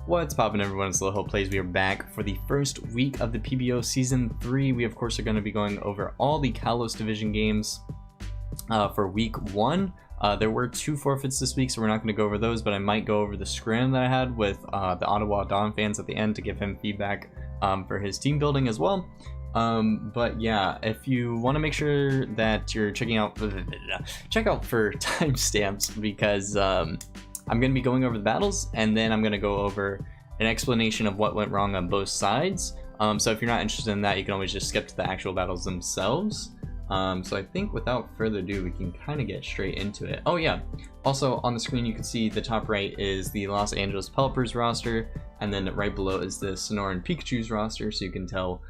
What's poppin', everyone? It's Little Hope Plays. We are back for the first week of the PBO Season 3. We, of course, are going to be going over all the Kalos Division games for Week 1. There were 2 forfeits this week, so we're not going to go over those, but I might go over the scrim that I had with the Ottawa Dawn fans at the end to give him feedback for his team building as well. But yeah, if you want to make sure that you're checking out, check out for timestamps, because I'm going to be going over the battles, and then I'm going to go over an explanation of what went wrong on both sides. So if you're not interested in that, you can always just skip to the actual battles themselves. So I think without further ado, we can kind of get straight into it. Oh yeah, also on the screen you can see the top right is the Los Angeles Pelippers roster, and then right below is the Sonoran Pikachus roster, so you can tell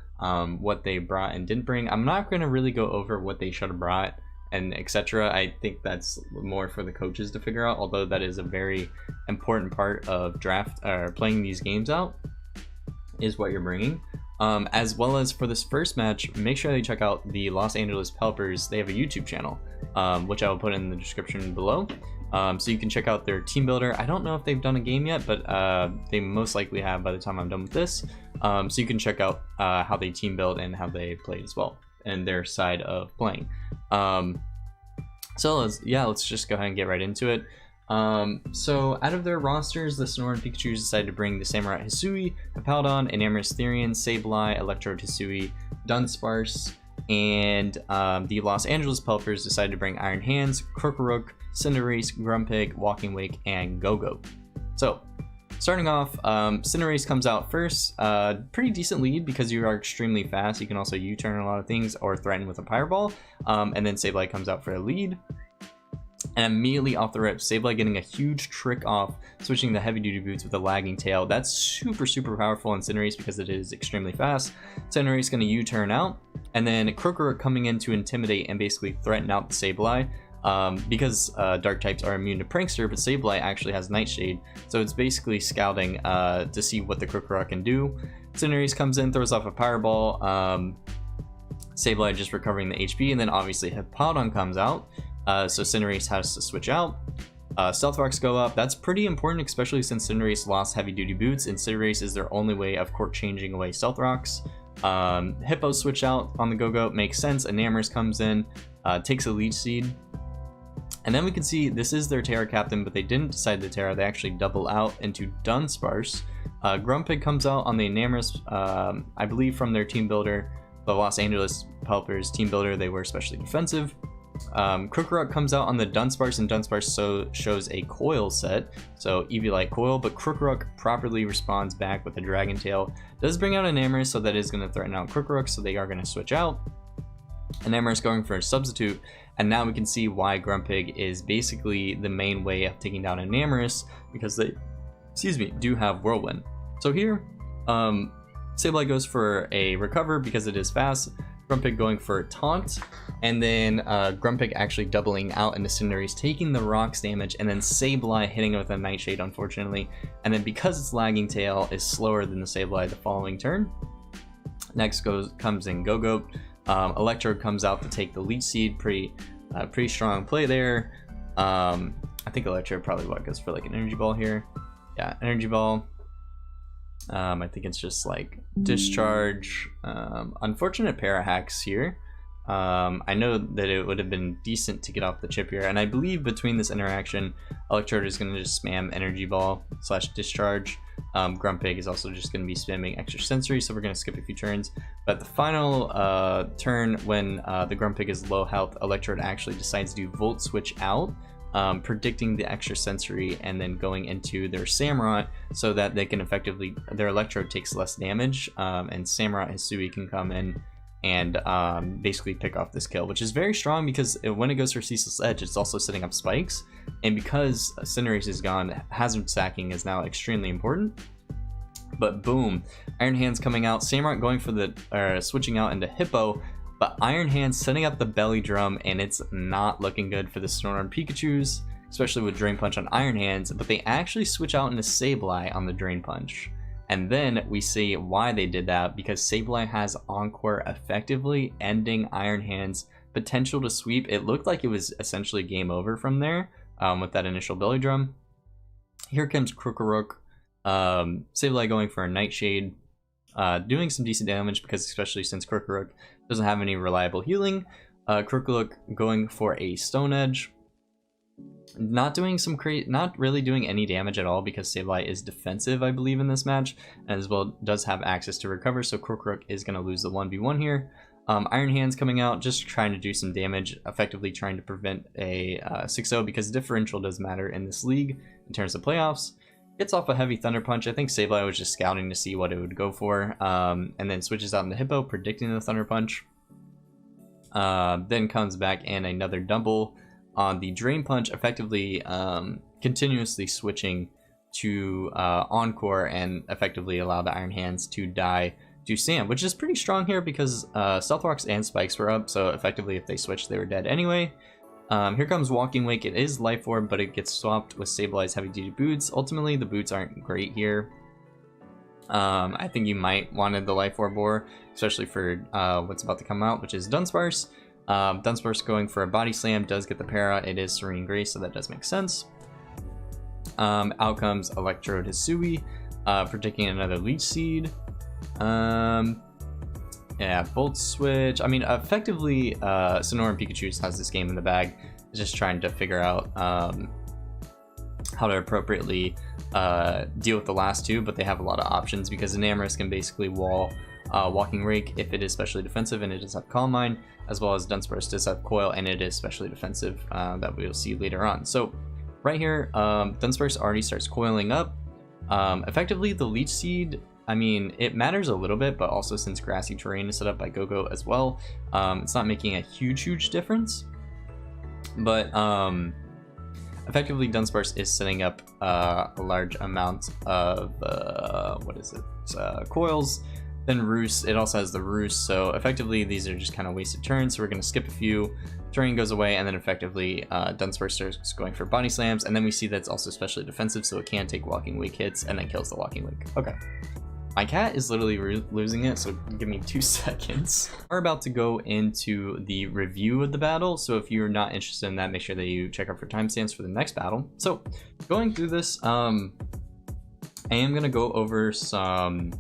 what they brought and didn't bring. I'm not going to really go over what they should have brought and etc. I think that's more for the coaches to figure out, although that is a very important part of draft or playing these games out, is what you're bringing. As well as for this first match, make sure that you check out the Los Angeles Pelippers. They have a YouTube channel, which I will put in the description below, so you can check out their team builder. I don't know if they've done a game yet, but they most likely have by the time I'm done with this. So you can check out how they team build and how they play as well, and their side of playing. So let's just go ahead and get right into it. So out of their rosters, the Sonoran Pikachus decided to bring the Samurai Hisui, Hippowdon, Enamorous Therian, SABLEYE, Electrode Hisui, Dunsparce, and the Los Angeles Pelippers decided to bring Iron Hands, Krokorok, Cinderace, Grumpig, Walking Wake, and Go-Go. So starting off, Cinderace comes out first. Pretty decent lead because you are extremely fast. You can also U-turn a lot of things or threaten with a Fireball. And then SABLEYE comes out for a lead. And immediately off the rip, SABLEYE getting a huge trick off, switching the heavy duty boots with a lagging tail. That's super powerful in Cinderace because it is extremely fast. Cinderace going to U-turn out, and then Krokorok coming in to intimidate and basically threaten out the SABLEYE. Because dark types are immune to Prankster, but SABLEYE actually has Nightshade, so it's basically scouting to see what the Krokorok can do. Cinderace comes in, throws off a Fireball, SABLEYE just recovering the HP, and then obviously Hippowdon comes out, so Cinderace has to switch out. Stealth Rocks go up. That's pretty important, especially since Cinderace lost heavy duty boots, and Cinderace is their only way of changing away Stealth Rocks. Hippos switch out on the Go-Go, makes sense. Enamorous comes in, takes a Leech Seed. And then we can see this is their Tera captain, but they didn't decide the Tera. They actually double out into Dunsparce. Grumpig comes out on the Enamorous, I believe from their team builder, the Los Angeles Pelippers team builder. They were especially defensive. Krokorok comes out on the Dunsparce, and Dunsparce shows a Coil set, so Eevee-like Coil, but Krokorok properly responds back with a Dragon Tail. Does bring out Enamorous, so that is going to threaten out Krokorok, so they are going to switch out. Enamorous going for a substitute, and now we can see why Grumpig is basically the main way of taking down Enamorous, because they, do have Whirlwind. So here, SABLEYE goes for a Recover because it is fast, Grumpig going for a Taunt, and then Grumpig actually doubling out into Cinderace, taking the Rocks damage, and then SABLEYE hitting it with a Nightshade, unfortunately. And then because its lagging tail is slower than the SABLEYE the following turn, next comes in Go-Go. Electrode comes out to take the Leech Seed. Pretty strong play there. I think Electrode probably goes for like an Energy Ball here. Yeah, Energy Ball. I think it's just like Discharge. Unfortunate para hacks here. I know that it would have been decent to get off the chip here, and I believe between this interaction, Electrode is going to just spam Energy Ball / Discharge. Grumpig is also just going to be spamming Extra Sensory, so we're going to skip a few turns. But the final turn, when the Grumpig is low health, Electrode actually decides to Volt Switch out, predicting the Extra Sensory and then going into their Samurott so that they can effectively, their Electrode takes less damage, and Samurott Hisui can come in and basically pick off this kill, which is very strong because when it goes for Ceaseless Edge, it's also setting up spikes, and because Cinderace is gone, hazard stacking is now extremely important. But boom, Iron Hands coming out, Samurott going for the switching out into Hippo, but Iron Hands setting up the belly drum, and it's not looking good for the Sonoran Pikachus, especially with Drain Punch on Iron Hands. But they actually switch out into SABLEYE on the Drain Punch. And then we see why they did that, because SABLEYE has Encore effectively ending Iron Hands' potential to sweep. It looked like it was essentially game over from there with that initial belly drum. Here comes Krokorok. SABLEYE going for a Nightshade, doing some decent damage because especially since Krokorok doesn't have any reliable healing. Krokorok going for a Stone Edge, not really doing any damage at all because SABLEYE is defensive, I believe, in this match, and as well does have access to recover, so Krokorok is going to lose the 1v1 here. Iron Hands coming out, just trying to do some damage, effectively trying to prevent a 6-0 because differential does matter in this league in terms of playoffs. Gets off a heavy Thunder Punch. I think SABLEYE was just scouting to see what it would go for, and then switches out into Hippo, predicting the Thunder Punch. Then comes back and another double on the Drain Punch, effectively continuously switching to Encore and effectively allow the Iron Hands to die to Sand, which is pretty strong here because Stealth Rocks and Spikes were up, so effectively if they switched they were dead anyway. Here comes Walking Wake. It is Life Orb, but it gets swapped with Sableye's Heavy Duty Boots. Ultimately the boots aren't great here. I think you might wanted the Life Orb more, especially for what's about to come out, which is Dunsparce. Dunsparce going for a Body Slam does get the para. It is Serene Grace, so that does make sense. Out comes Electrode Hisui, predicting another Leech Seed. Yeah, Volt Switch. I mean, effectively, Sonoran Pikachus has this game in the bag. It's just trying to figure out how to appropriately deal with the last two, but they have a lot of options because Enamorus can basically wall Walking Rake if it is specially defensive, and it does have Calm Mind, as well as Dunsparce does have Coil, and it is specially defensive, that we'll see later on. So right here, Dunsparce already starts coiling up. Effectively, the Leech Seed, I mean, it matters a little bit, but also since Grassy Terrain is set up by Go-Go as well, it's not making a huge difference. But effectively, Dunsparce is setting up a large amount of, coils. Then Roost, it also has the Roost, so effectively these are just kind of wasted turns, so we're going to skip a few. Terrain goes away, and then effectively Dunsparce starts going for Body Slams, and then we see that's also specially defensive, so it can take Walking Wake hits, and then kills the Walking Wake. Okay. My cat is literally losing it, so give me 2 seconds. We're about to go into the review of the battle, so if you're not interested in that, make sure that you check out for timestamps for the next battle. So, going through this, I am going to go over some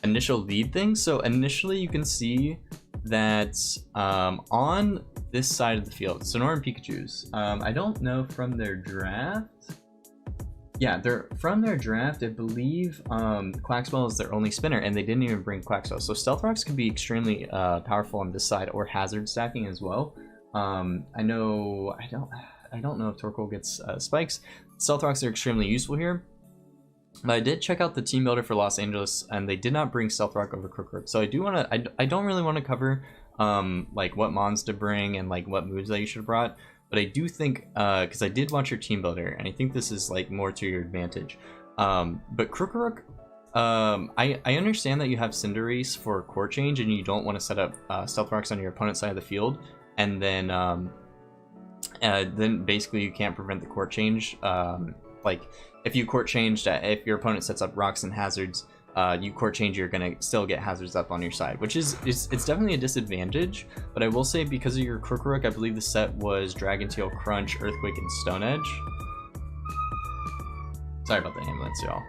initial lead things. So initially you can see that on this side of the field, Sonoran Pikachus, I don't know from their draft. Yeah, they're from their draft, I believe Quaxwell is their only spinner, and they didn't even bring Quaxwell. So Stealth Rocks could be extremely powerful on this side, or hazard stacking as well. I don't know if Torkoal gets spikes. Stealth Rocks are extremely useful here. But I did check out the team builder for Los Angeles, and they did not bring Stealth Rock over Krokorok. So I do want to, I don't really want to cover like what mons to bring and like what moves that you should have brought. But I do think, because I did watch your team builder, and I think this is like more to your advantage. But Krokorok, I understand that you have Cinderace for core change, and you don't want to set up Stealth Rocks on your opponent's side of the field, and then basically you can't prevent the core change. Like if you core changed, if your opponent sets up rocks and hazards, you core change, you're gonna still get hazards up on your side, which is it's definitely a disadvantage. But I will say, because of your Krokorok, I believe the set was Dragon Tail, Crunch, Earthquake, and Stone Edge. Sorry about the ambulance, y'all.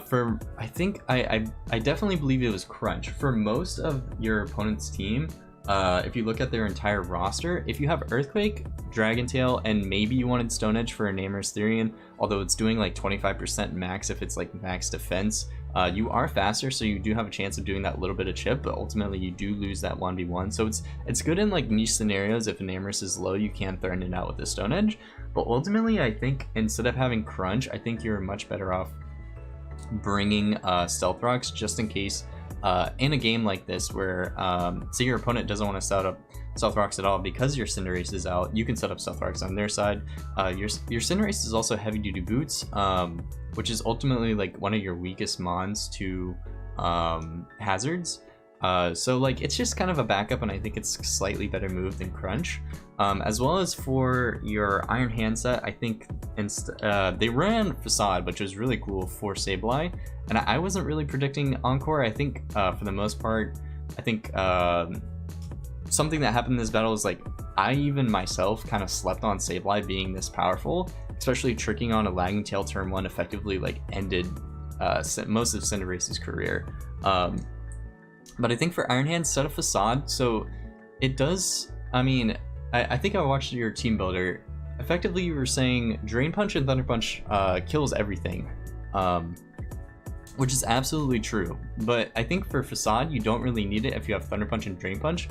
For I think I definitely believe it was Crunch. For most of your opponent's team, if you look at their entire roster, if you have Earthquake, Dragon Tail, and maybe you wanted Stone Edge for a Namor's Therian, although it's doing like 25% max if it's like max defense, you are faster, so you do have a chance of doing that little bit of chip, but ultimately you do lose that 1v1. So it's good in like niche scenarios. If a Namorous is low, you can threaten it out with the Stone Edge, but ultimately I think instead of having Crunch, I think you're much better off bringing Stealth Rocks, just in case in a game like this where say your opponent doesn't want to set up Stealth Rocks at all because your Cinderace is out, you can set up Stealth Rocks on their side. Your Cinderace is also Heavy Duty Boots, which is ultimately like one of your weakest mons to hazards. So like it's just kind of a backup, and I think it's a slightly better move than Crunch. As well as for your Iron Hand set, I think they ran Facade, which was really cool for SABLEYE, and I wasn't really predicting Encore. I think for the most part, I think something that happened in this battle is like I even myself kind of slept on SABLEYE being this powerful, especially tricking on a lagging tail turn 1 effectively like ended most of Cinderace's career. But I think for Iron Hand, set a Facade, so it does, I mean, I think I watched your team builder. Effectively, you were saying Drain Punch and Thunder Punch kills everything, which is absolutely true. But I think for Facade, you don't really need it if you have Thunder Punch and Drain Punch.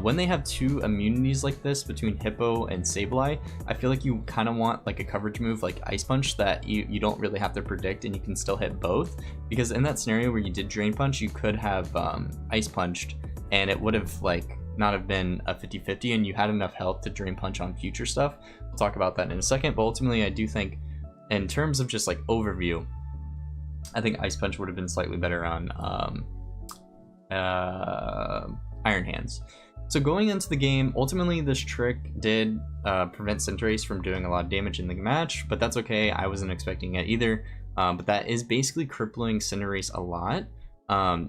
When they have 2 immunities like this between Hippo and SABLEYE, I feel like you kind of want like a coverage move like Ice Punch that you don't really have to predict and you can still hit both. Because in that scenario where you did Drain Punch, you could have Ice Punched and it would have like not have been a 50-50 and you had enough health to Drain Punch on future stuff. We'll talk about that in a second, but ultimately I do think in terms of just like overview, I think Ice Punch would have been slightly better on Iron Hands. So going into the game, ultimately this trick did prevent Cinderace from doing a lot of damage in the match, but that's okay. I wasn't expecting it either. But that is basically crippling Cinderace a lot.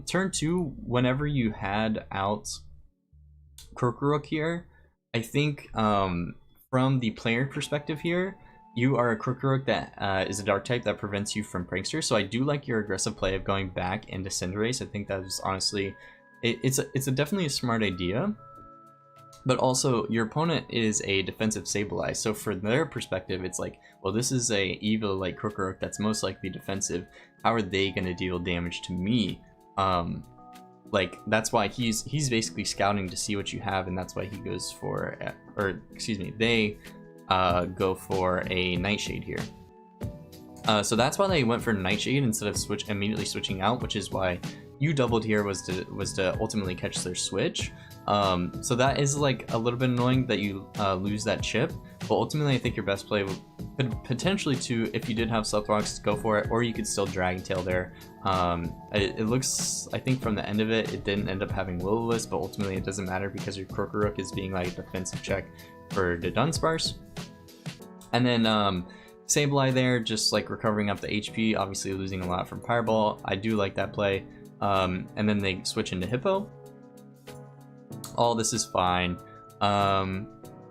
Turn 2, whenever you had out Krokorok here, I think from the player perspective here, you are a Krokorok that is a dark type that prevents you from Prankster. So I do like your aggressive play of going back into Cinderace. I think that is honestly, it's definitely a smart idea. But also, your opponent is a defensive SABLEYE, so for their perspective, it's like, well, this is a evil like Krokorok that's most likely defensive. How are they going to deal damage to me? Like that's why he's basically scouting to see what you have, and that's why he goes for, or excuse me, they go for a Nightshade here. So that's why they went for Nightshade instead of immediately switching out, which is why you doubled here was to ultimately catch their switch. So that is like a little bit annoying that you lose that chip, but ultimately I think your best play could potentially to, if you did have Stealth Rocks, go for it, or you could still Dragon Tail there. It looks, I think from the end of it, it didn't end up having Will-O-Wisp, but ultimately it doesn't matter because your Krokorok is being like a defensive check for the Dunsparce. And then SABLEYE there, just like recovering up the HP, obviously losing a lot from Fireball. I do like that play. And then they switch into Hippo. All this is fine.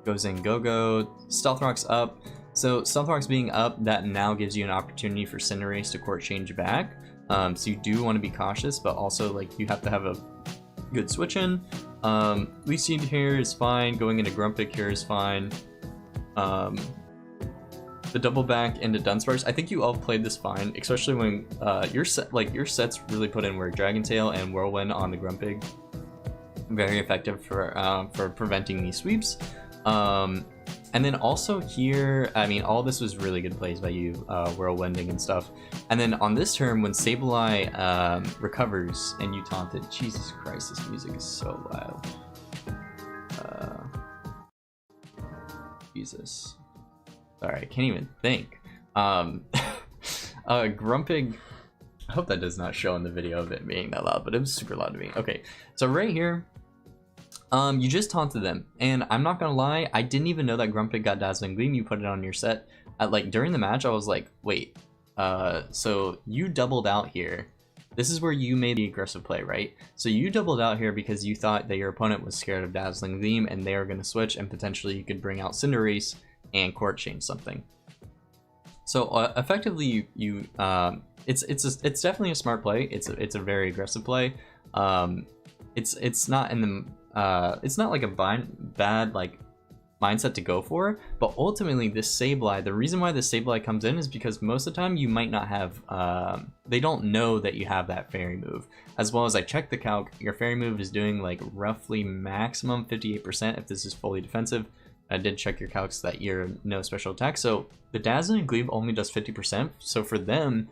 Goes in Go-Go. Stealth Rock's up. So Stealth Rock's being up, that now gives you an opportunity for Cinderace to court change back. So you do want to be cautious, but also like you have to have a good switch in. Leech Seed here is fine. Going into Grumpig here is fine. The double back into Dunsparce, I think you all played this fine, especially when your sets really put in work. Dragon Tail and Whirlwind on the Grumpig, very effective for preventing these sweeps. And then also here, I mean, all this was really good plays by you, Whirlwinding and stuff. And then on this turn, when SABLEYE recovers and you taunted, Jesus Christ, this music is so loud. Jesus. Sorry, I can't even think. Grumpig, I hope that does not show in the video of it being that loud, but it was super loud to me. Okay, so right here, you just taunted them, and I'm not gonna lie, I didn't even know that Grumpig got Dazzling Gleam. You put it on your set. Like during the match, I was like, wait, so you doubled out here. This is where you made the aggressive play, right? So you doubled out here because you thought that your opponent was scared of Dazzling Gleam and they are gonna switch, and potentially you could bring out Cinderace and court change something. So effectively, it's definitely a smart play. It's a very aggressive play. It's not in the it's not like a bad like mindset to go for, but ultimately this SABLEYE, the reason why the SABLEYE comes in is because most of the time you might not have they don't know that you have that fairy move. As well as I checked the calc, your fairy move is doing like roughly maximum 58% if this is fully defensive. I did check your calcs that you're no special attack, so the Dazzling Gleam only does 50%. So for them,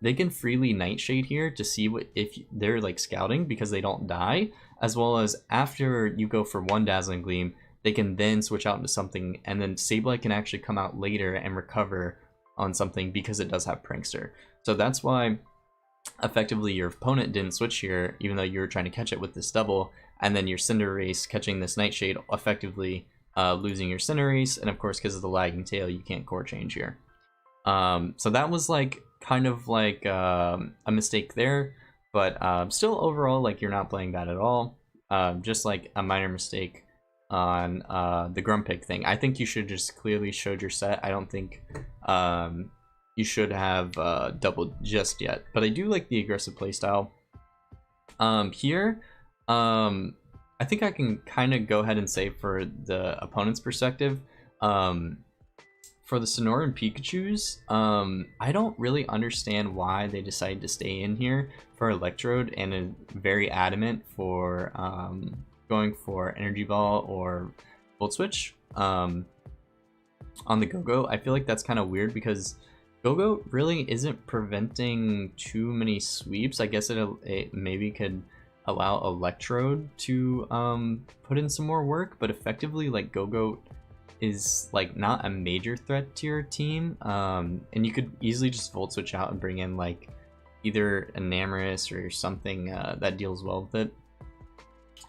they can freely Nightshade here to see what if they're like scouting because they don't die, as well as after you go for one Dazzling Gleam, they can then switch out into something, and then SABLEYE can actually come out later and recover on something because it does have Prankster. So that's why effectively your opponent didn't switch here, even though you were trying to catch it with this double, and then your Cinderace catching this Nightshade, effectively losing your Cinderace, and of course because of the lagging tail you can't core change here. So that was like kind of like a mistake there, but still overall like you're not playing bad at all, just like a minor mistake. on the Grumpig thing. I think you should just clearly showed your set. I don't think you should have doubled just yet. But I do like the aggressive playstyle. Here, I think I can kind of go ahead and say for the opponent's perspective, for the Sonoran Pikachus, I don't really understand why they decided to stay in here for Electrode and are very adamant for going for Energy Ball or Volt Switch on the Go-Go. I feel like that's kind of weird because Go-Go really isn't preventing too many sweeps. I guess it maybe could allow Electrode to put in some more work, but effectively like Go-Go is like not a major threat to your team, and you could easily just Volt Switch out and bring in like either Enamorus or something that deals well with it.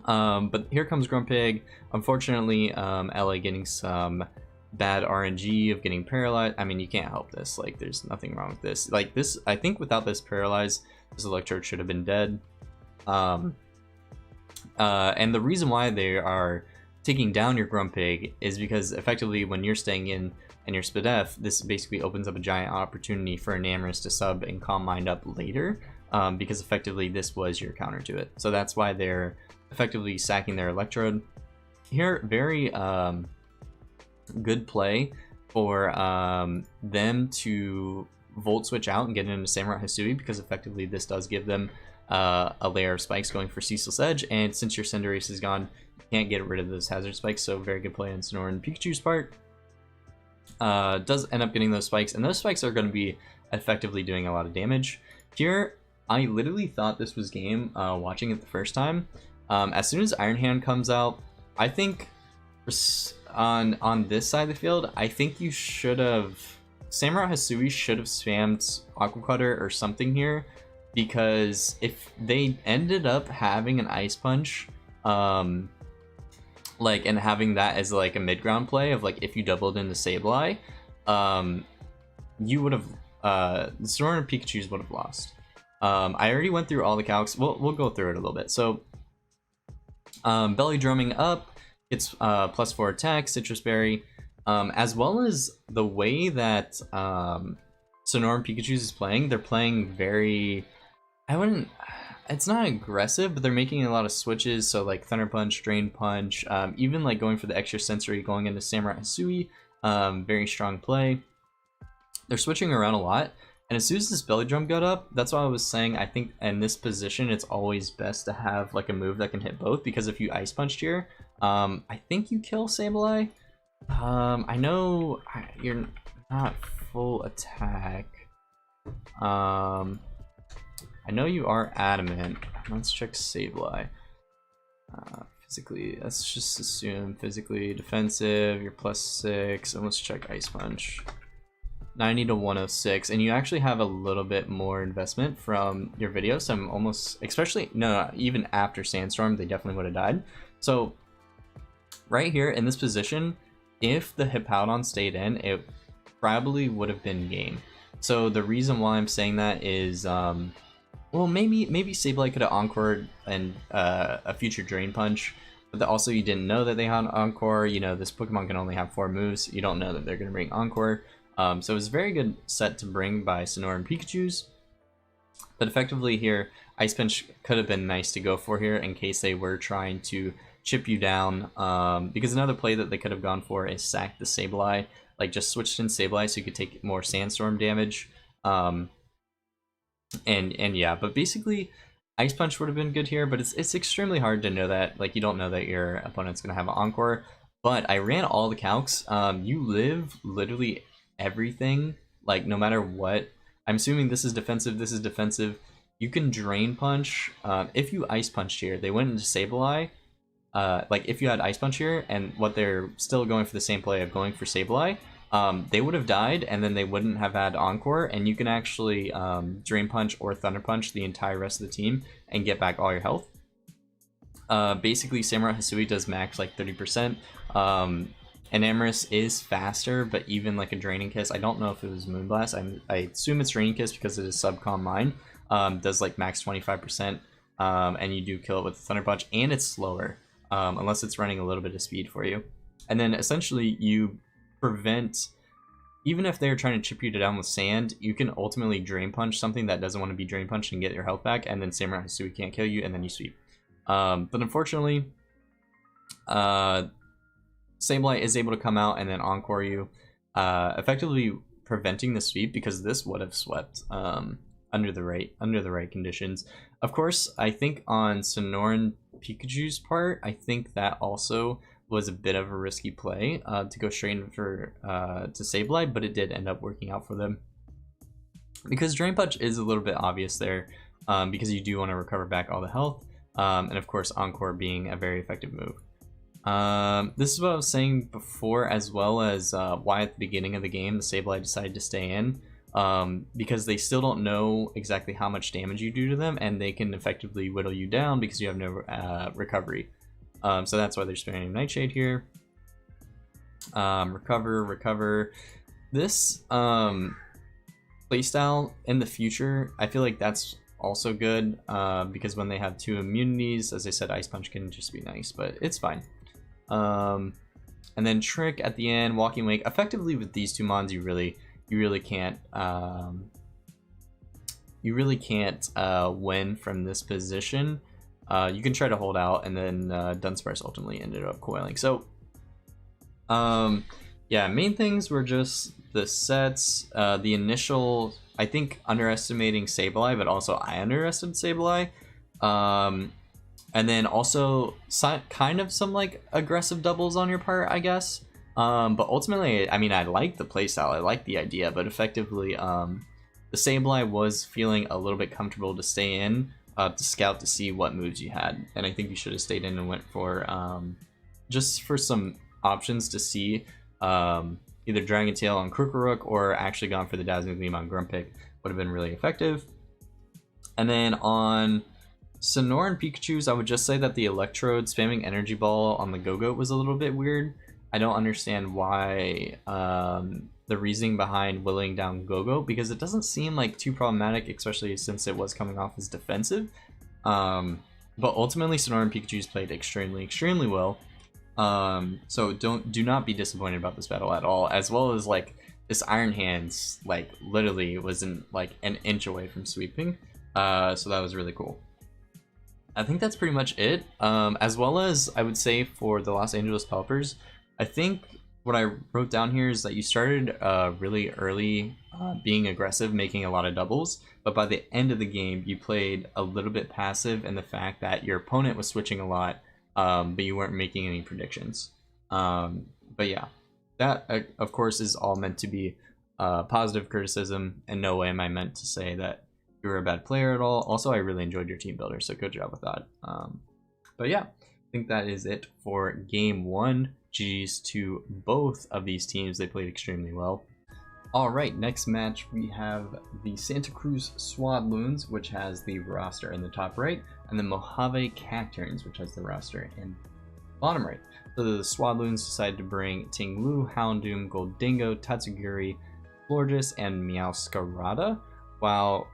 But here comes Grumpig. Unfortunately, LA getting some bad RNG of getting paralyzed. I mean, you can't help this. Like, there's nothing wrong with this. Like this, I think without this paralyze, this Electrode should have been dead. And the reason why they are taking down your Grumpig is because effectively when you're staying in and your Spadef, this basically opens up a giant opportunity for Enamorus to sub and Calm Mind up later, because effectively this was your counter to it. So that's why they're effectively sacking their Electrode. Here, very good play for them to Volt Switch out and get into Samurai Hisui, because effectively this does give them a layer of spikes going for Ceaseless Edge, and since your Cinderace is gone, you can't get rid of those hazard spikes, so very good play on Sonoran Pikachu's part. Does end up getting those spikes, and those spikes are going to be effectively doing a lot of damage. Here, I literally thought this was game watching it the first time. As soon as Iron Hand comes out, I think on this side of the field, I think you should have... Samurai Hisui should have spammed Aqua Cutter or something here, because if they ended up having an Ice Punch, like, and having that as like a mid-ground play of like if you doubled into SABLEYE, you would have the Sonoran Pikachus would have lost. I already went through all the calcs. We'll go through it a little bit. So Belly Drumming up, it's +4 attack, Citrus Berry, as well as the way that Sonoran Pikachus is playing. They're playing very, it's not aggressive, but they're making a lot of switches. So like Thunder Punch, Drain Punch, even like going for the extra sensory, going into Samurai Hisui, very strong play. They're switching around a lot, and as soon as this Belly Drum got up, that's why I was saying I think in this position it's always best to have like a move that can hit both, because if you Ice Punched here, I think you kill SABLEYE. I know you're not full attack. I know you are adamant. Let's check SABLEYE. Physically, let's just assume physically defensive, you're +6, and let's check Ice Punch. 90 to 106, and you actually have a little bit more investment from your video, so I'm almost, especially, no, even after Sandstorm, they definitely would have died. So, right here in this position, if the Hippowdon stayed in, it probably would have been game. So the reason why I'm saying that is, well, maybe SABLEYE could have encored and a future Drain Punch, but also you didn't know that they had Encore. You know, this Pokemon can only have 4 moves. You don't know that they're going to bring Encore. So it was a very good set to bring by Sonoran Pikachus. But effectively here, Ice Punch could have been nice to go for here in case they were trying to chip you down. Because another play that they could have gone for is sack the SABLEYE. Like just switched in SABLEYE so you could take more Sandstorm damage. And yeah, but basically Ice Punch would have been good here, but it's extremely hard to know that. Like, you don't know that your opponent's gonna have an Encore. But I ran all the calcs. You live literally everything, like no matter what. I'm assuming this is defensive, this is defensive. You can Drain Punch. If you Ice Punched here, they went into SABLEYE. Like if you had Ice Punch here and what they're still going for the same play of going for SABLEYE, they would have died and then they wouldn't have had Encore, and you can actually Drain Punch or Thunder Punch the entire rest of the team and get back all your health. Basically Samurai Hisui does max like 30%. Enamorus is faster, but even like a Draining Kiss, I don't know if it was Moonblast, I assume it's Draining Kiss because it is Calm Mind, does like max 25%, and you do kill it with Thunder Punch, and it's slower. unless it's running a little bit of speed for you. And then essentially you prevent, even if they're trying to chip you down with sand, you can ultimately drain punch something that doesn't want to be drain punched and get your health back, and then Samurai Hisui can't kill you, and then you sweep. But unfortunately, SABLEYE is able to come out and then encore you, effectively preventing the sweep, because this would have swept under the right conditions. Of course, I think on Sonoran Pikachu's part, I think that also was a bit of a risky play to go straight in for to SABLEYE, but it did end up working out for them, because Drain Punch is a little bit obvious there, because you do want to recover back all the health, and of course Encore being a very effective move. This is what I was saying before, as well as why at the beginning of the game the SABLEYE decided to stay in, because they still don't know exactly how much damage you do to them, and they can effectively whittle you down because you have no recovery. So that's why they're spamming Nightshade here. Recover. This playstyle in the future, I feel like that's also good, because when they have 2 immunities, as I said, Ice Punch can just be nice, but it's fine. And then Trick at the end, Walking Wake. Effectively with these 2 mons, you really can't win from this position. You can try to hold out, and then Dunsparce ultimately ended up coiling. So yeah, main things were just the sets, the initial, I think, underestimating SABLEYE, but also I underestimated SABLEYE, and then also kind of some like aggressive doubles on your part, I guess. But ultimately, I mean, I like the playstyle, I like the idea, but effectively the SABLEYE was feeling a little bit comfortable to stay in, to scout to see what moves you had, and I think you should have stayed in and went for just for some options to see either Dragon Tail on Krokorok or actually gone for the Dazzling Gleam on Grumpig. Would have been really effective. And then on Sonoran Pikachus, I would just say that the Electrode spamming Energy Ball on the Go-Goat was a little bit weird. I don't understand why the reasoning behind willing down Go-Goat, because it doesn't seem like too problematic, especially since it was coming off as defensive. But ultimately, Sonoran Pikachus played extremely well. So do not be disappointed about this battle at all, as well as like this Iron Hands like literally wasn't like an inch away from sweeping, so that was really cool. I think that's pretty much it, as well as I would say for the Los Angeles Pelippers, I think what I wrote down here is that you started really early being aggressive, making a lot of doubles, but by the end of the game you played a little bit passive in the fact that your opponent was switching a lot, but you weren't making any predictions. But yeah, that of course is all meant to be positive criticism. In no way am I meant to say that you were a bad player at all. Also, I really enjoyed your team builder, so good job with that. But yeah, I think that is it for game 1. GG's to both of these teams. They played extremely well. Alright, next match we have the Santa Cruz Swadloons, which has the roster in the top right, and the Mojave Cacturnes, which has the roster in bottom right. So the Swadloons decided to bring Tinglu, Houndoom, Goldingo, Tatsugiri, Florges, and Meowscarada, while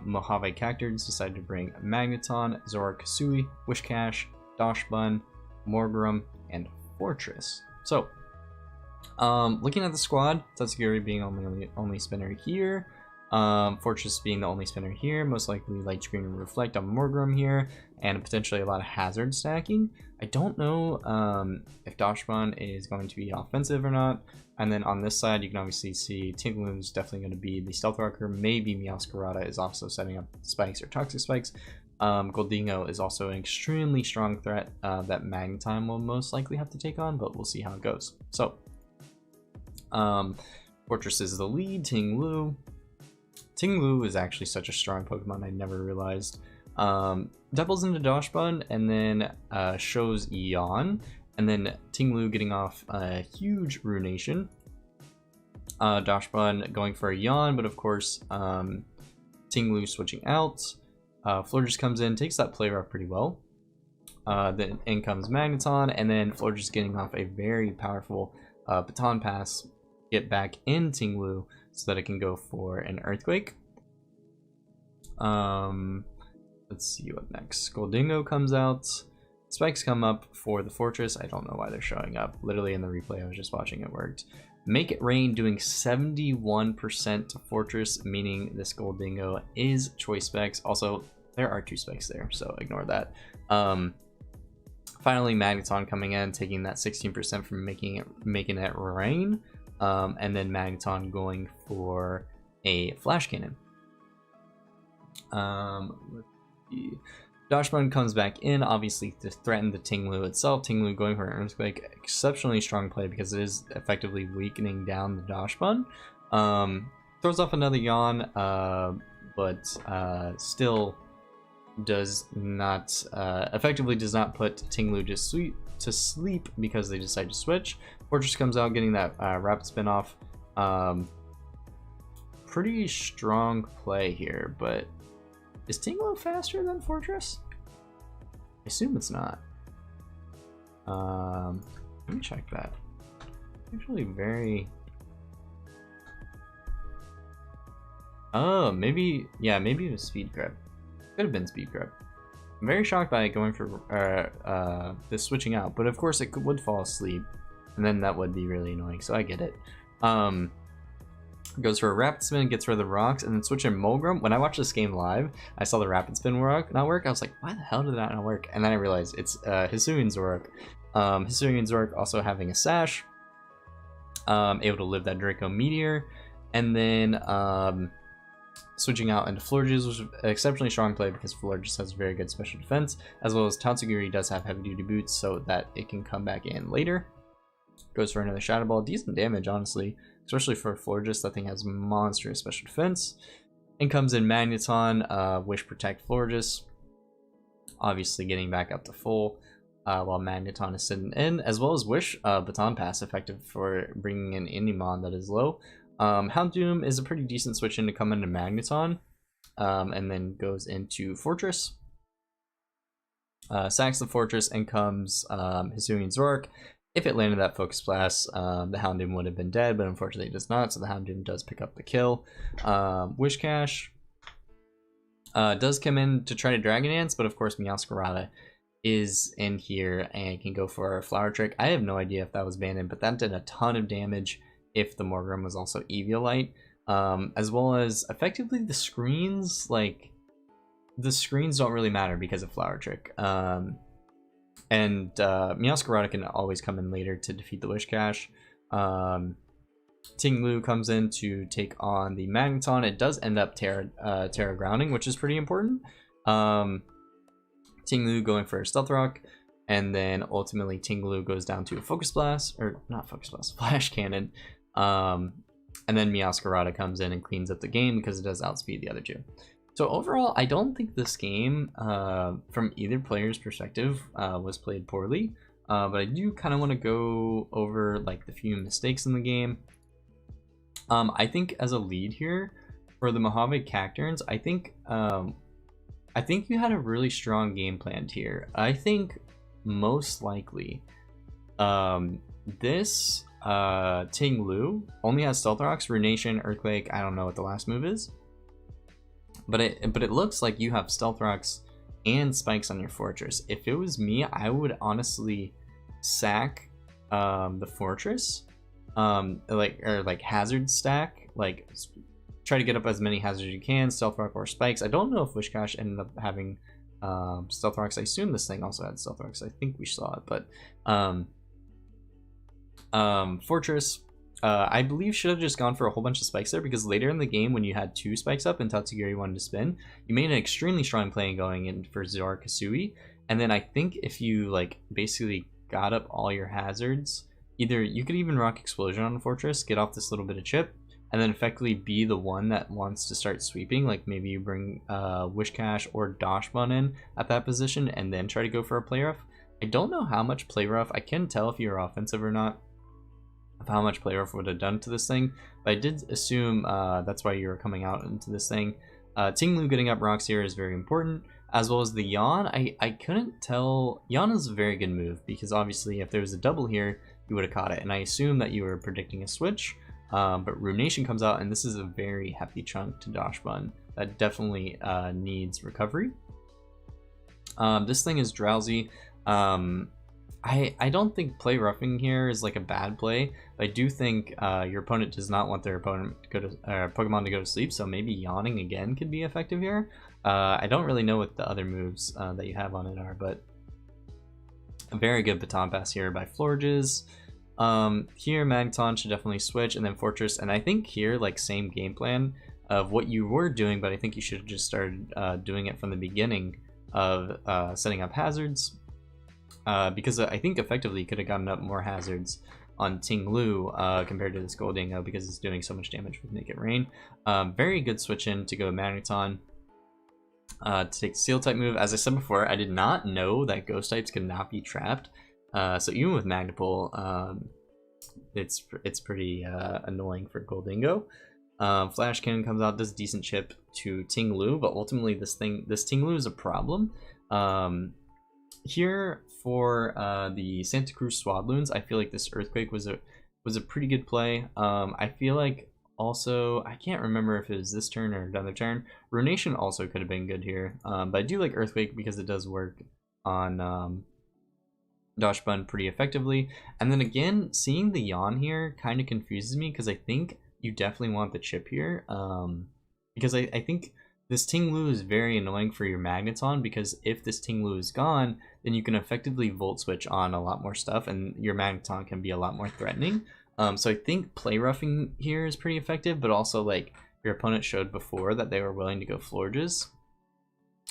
Mojave Cacturnes decided to bring Magneton, Zoroark-Hisui, Wishcash, Dachsbun, Morgrem, and Fortress. So, looking at the squad, Tatsugiri being only spinner here, Fortress being the only spinner here, most likely Light Screen and Reflect on Morgrem here, and potentially a lot of hazard stacking. I don't know if Dachsbun is going to be offensive or not. And then on this side, you can obviously see Tinglu's definitely going to be the Stealth Rocker. Maybe Meowscarada is also setting up spikes or toxic spikes. Goldingo is also an extremely strong threat that Magneton will most likely have to take on, but we'll see how it goes. So, Fortress is the lead, Tinglu. Tinglu is actually such a strong Pokemon, I never realized. Doubles into Dachsbun and then shows Yawn, and then Tinglu getting off a huge Ruination. Dachsbun going for a Yawn, but of course Tinglu switching out. Florges comes in, takes that play rough pretty well. Then in comes Magneton, and then Florges getting off a very powerful Baton Pass, get back in Tinglu so that it can go for an Earthquake. Let's see what next. Goldingo comes out, Spikes come up for the fortress. I don't know why they're showing up. Literally in the replay I was just watching, it worked. Make It Rain doing 71% to fortress, meaning this gold dingo is choice specs. Also, there are 2 specs there, so ignore that. Finally, Magneton coming in, taking that 16% from making it rain, and then Magneton going for a flash cannon. Let's see. Dachshund comes back in, obviously to threaten the Tinglu itself. Tinglu going for an Earthquake, exceptionally strong play because it is effectively weakening down the Dachshund. Throws off another Yawn, but still does not effectively does not put Tinglu to sleep because they decide to switch. Fortress comes out, getting that rapid spin off. Pretty strong play here, but is Tinglu faster than Fortress? I assume it's not. Let me check that. Actually, very. Oh, maybe, yeah, maybe it was Speed Grab. Could have been Speed Grab. I'm very shocked by it going for this switching out, but of course it would fall asleep, and then that would be really annoying, so I get it. Goes for a rapid spin, gets rid of the rocks, and then switching Mulgrim. When I watched this game live, I saw the rapid spin not work. I was like, why the hell did that not work? And then I realized it's Hisuian Zoroark. Hisuian Zoroark also having a sash, able to live that Draco Meteor, and then switching out into Florges, which is an exceptionally strong play because Florges has very good special defense, as well as Tatsugiri does have heavy duty boots so that it can come back in later. Goes for another Shadow Ball, decent damage honestly, especially for Florges. That thing has monstrous special defense. And comes in Magneton, Wish Protect Florges, obviously getting back up to full, while Magneton is sitting in, as well as Wish Baton Pass, effective for bringing in any mon that is low. Houndoom is a pretty decent switch in to come into Magneton, and then goes into Fortress. Sacks the Fortress and comes Hisuian Zoroark. If it landed that Focus Blast, the Houndoom would have been dead, but unfortunately it does not, so the Houndoom does pick up the kill. Wishcash does come in to try to Dragon Dance, but of course Meowscarada is in here and can go for a Flower Trick. I have no idea if that was banned, but that did a ton of damage if the Morgrem was also Eviolite, as well as effectively the screens, like the screens don't really matter because of Flower Trick. And Meowscarada can always come in later to defeat the Wishcash. Tinglu comes in to take on the Magneton. It does end up Tera grounding, which is pretty important. Tinglu going for a Stealth Rock, and then ultimately Tinglu goes down to a Focus Blast, or not Focus Blast, Flash Cannon. And then Meowscarada comes in and cleans up the game because it does outspeed the other 2. So overall, I don't think this game, from either player's perspective, was played poorly. But I do kind of want to go over like the few mistakes in the game. I think as a lead here for the Mojave Cacturnes, I think you had a really strong game planned here. I think most likely this Tinglu only has Stealth Rocks, Ruination, Earthquake. I don't know what the last move is. But it looks like you have Stealth Rocks and Spikes on your Fortress. If it was me, I would honestly sack the Fortress, like hazard stack, like try to get up as many hazards as you can, Stealth Rock or Spikes. I don't know if Wishcash ended up having Stealth Rocks. I assume this thing also had Stealth Rocks. I think we saw it, but Fortress, I believe should have just gone for a whole bunch of spikes there, because later in the game when you had 2 spikes up and Tatsugiri wanted to spin, you made an extremely strong play going in for Zoroark Hisui, and then I think if you like basically got up all your hazards, either you could even rock Explosion on the Fortress, get off this little bit of chip, and then effectively be the one that wants to start sweeping. Like maybe you bring Wishcash or Dachshund in at that position and then try to go for a play rough. I don't know how much play rough, I can tell if you're offensive or not, of how much play rough would have done to this thing, but I did assume that's why you were coming out into this thing. Tinglu getting up rocks here is very important, as well as the Yawn. I couldn't tell. Yawn is a very good move because obviously if there was a double here, you would have caught it, and I assume that you were predicting a switch. But Ruination comes out, and this is a very hefty chunk to Dachshund that definitely needs recovery. This thing is drowsy. I don't think play roughing here is like a bad play, but I do think your opponent does not want their opponent to go to Pokemon to go to sleep, so maybe yawning again could be effective here. I don't really know what the other moves that you have on it are, but a very good baton pass here by Florges. Here Magneton should definitely switch, and then Fortress, and I think here like same game plan of what you were doing, but I think you should have just started doing it from the beginning of setting up hazards. Because I think effectively you could have gotten up more hazards on Ting-Lu compared to this Goldingo because it's doing so much damage with Make It Rain. Very good switch in to go Magneton to take the Steel type move. As I said before, I did not know that Ghost types could not be trapped. So even with Magnapole, it's pretty annoying for Goldingo. Flash Cannon comes out, does a decent chip to Ting-Lu, but ultimately this Ting-Lu is a problem. Here for the Tentacruels Swadloons, I feel like this Earthquake was a pretty good play. I feel like also, I can't remember if it was this turn or another turn. Ruination also could have been good here, but I do like Earthquake because it does work on Dodge Bun pretty effectively. And then again, seeing the yawn here kind of confuses me because I think you definitely want the chip here, because I think this Ting-Lu is very annoying for your Magneton, because if this Ting-Lu is gone, then you can effectively Volt Switch on a lot more stuff, and your Magneton can be a lot more threatening. So I think play roughing here is pretty effective, but also like your opponent showed before that they were willing to go Florges.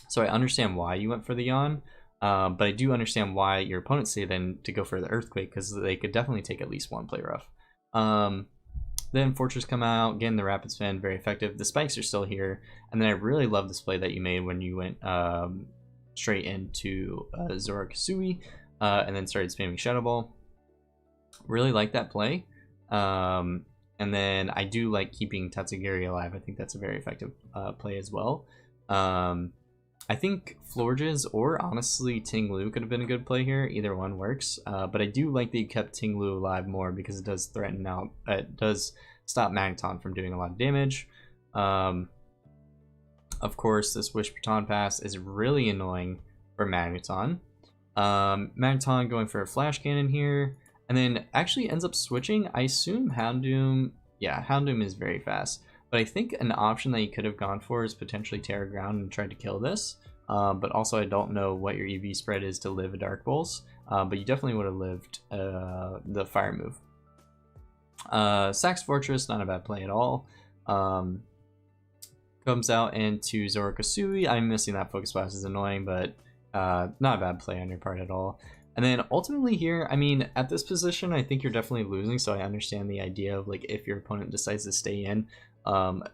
So I understand why you went for the yawn, but I do understand why your opponents say then to go for the Earthquake, because they could definitely take at least one play rough. Then Fortress come out, again the Rapid Spin, very effective. The spikes are still here, and then I really love this play that you made when you went straight into Zoroark-Hisui, and then started spamming Shadow Ball. Really like that play. And then I do like keeping Tatsugiri alive. I think that's a very effective play as well. I think Florges or honestly Ting-Lu could have been a good play here. Either one works. But I do like that you kept Ting-Lu alive more because it does threaten out. It does stop Magneton from doing a lot of damage. Of course, this Wish Baton Pass is really annoying for Magneton. Magneton going for a Flash Cannon here. And then actually ends up switching. I assume Houndoom. Yeah, Houndoom is very fast. But I think an option that you could have gone for is potentially Terra Ground and tried to kill this. But also I don't know what your EV spread is to live a Dark Pulse. But you definitely would have lived the Fire move. Sax Fortress, not a bad play at all. Comes out into Zoroark-Hisui. I'm missing that Focus Blast is annoying, but not a bad play on your part at all. And then ultimately here, I mean, at this position, I think you're definitely losing, so I understand the idea of, like, if your opponent decides to stay in,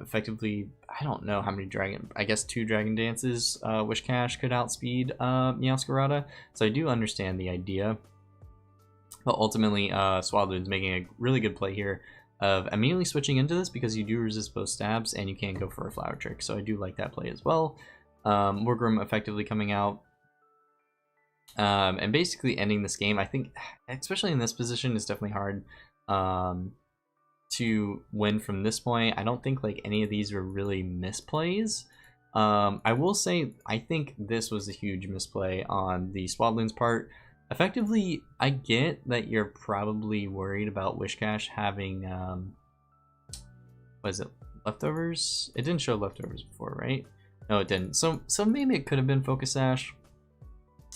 effectively, I don't know how many I guess 2 Dragon Dances, Wish Cash could outspeed Meowscarada, so I do understand the idea. But ultimately, Swadloons making a really good play here of immediately switching into this because you do resist both stabs and you can't go for a Flower Trick, so I do like that play as well. Morgrim effectively coming out. And basically ending this game. I think, especially in this position, is definitely hard to win from this point. I don't think like any of these were really misplays. I will say I think this was a huge misplay on the Swadloons' part. Effectively, I get that you're probably worried about Wishcash having what is it, leftovers? It didn't show leftovers before, right? No, it didn't. So maybe it could have been Focus Sash.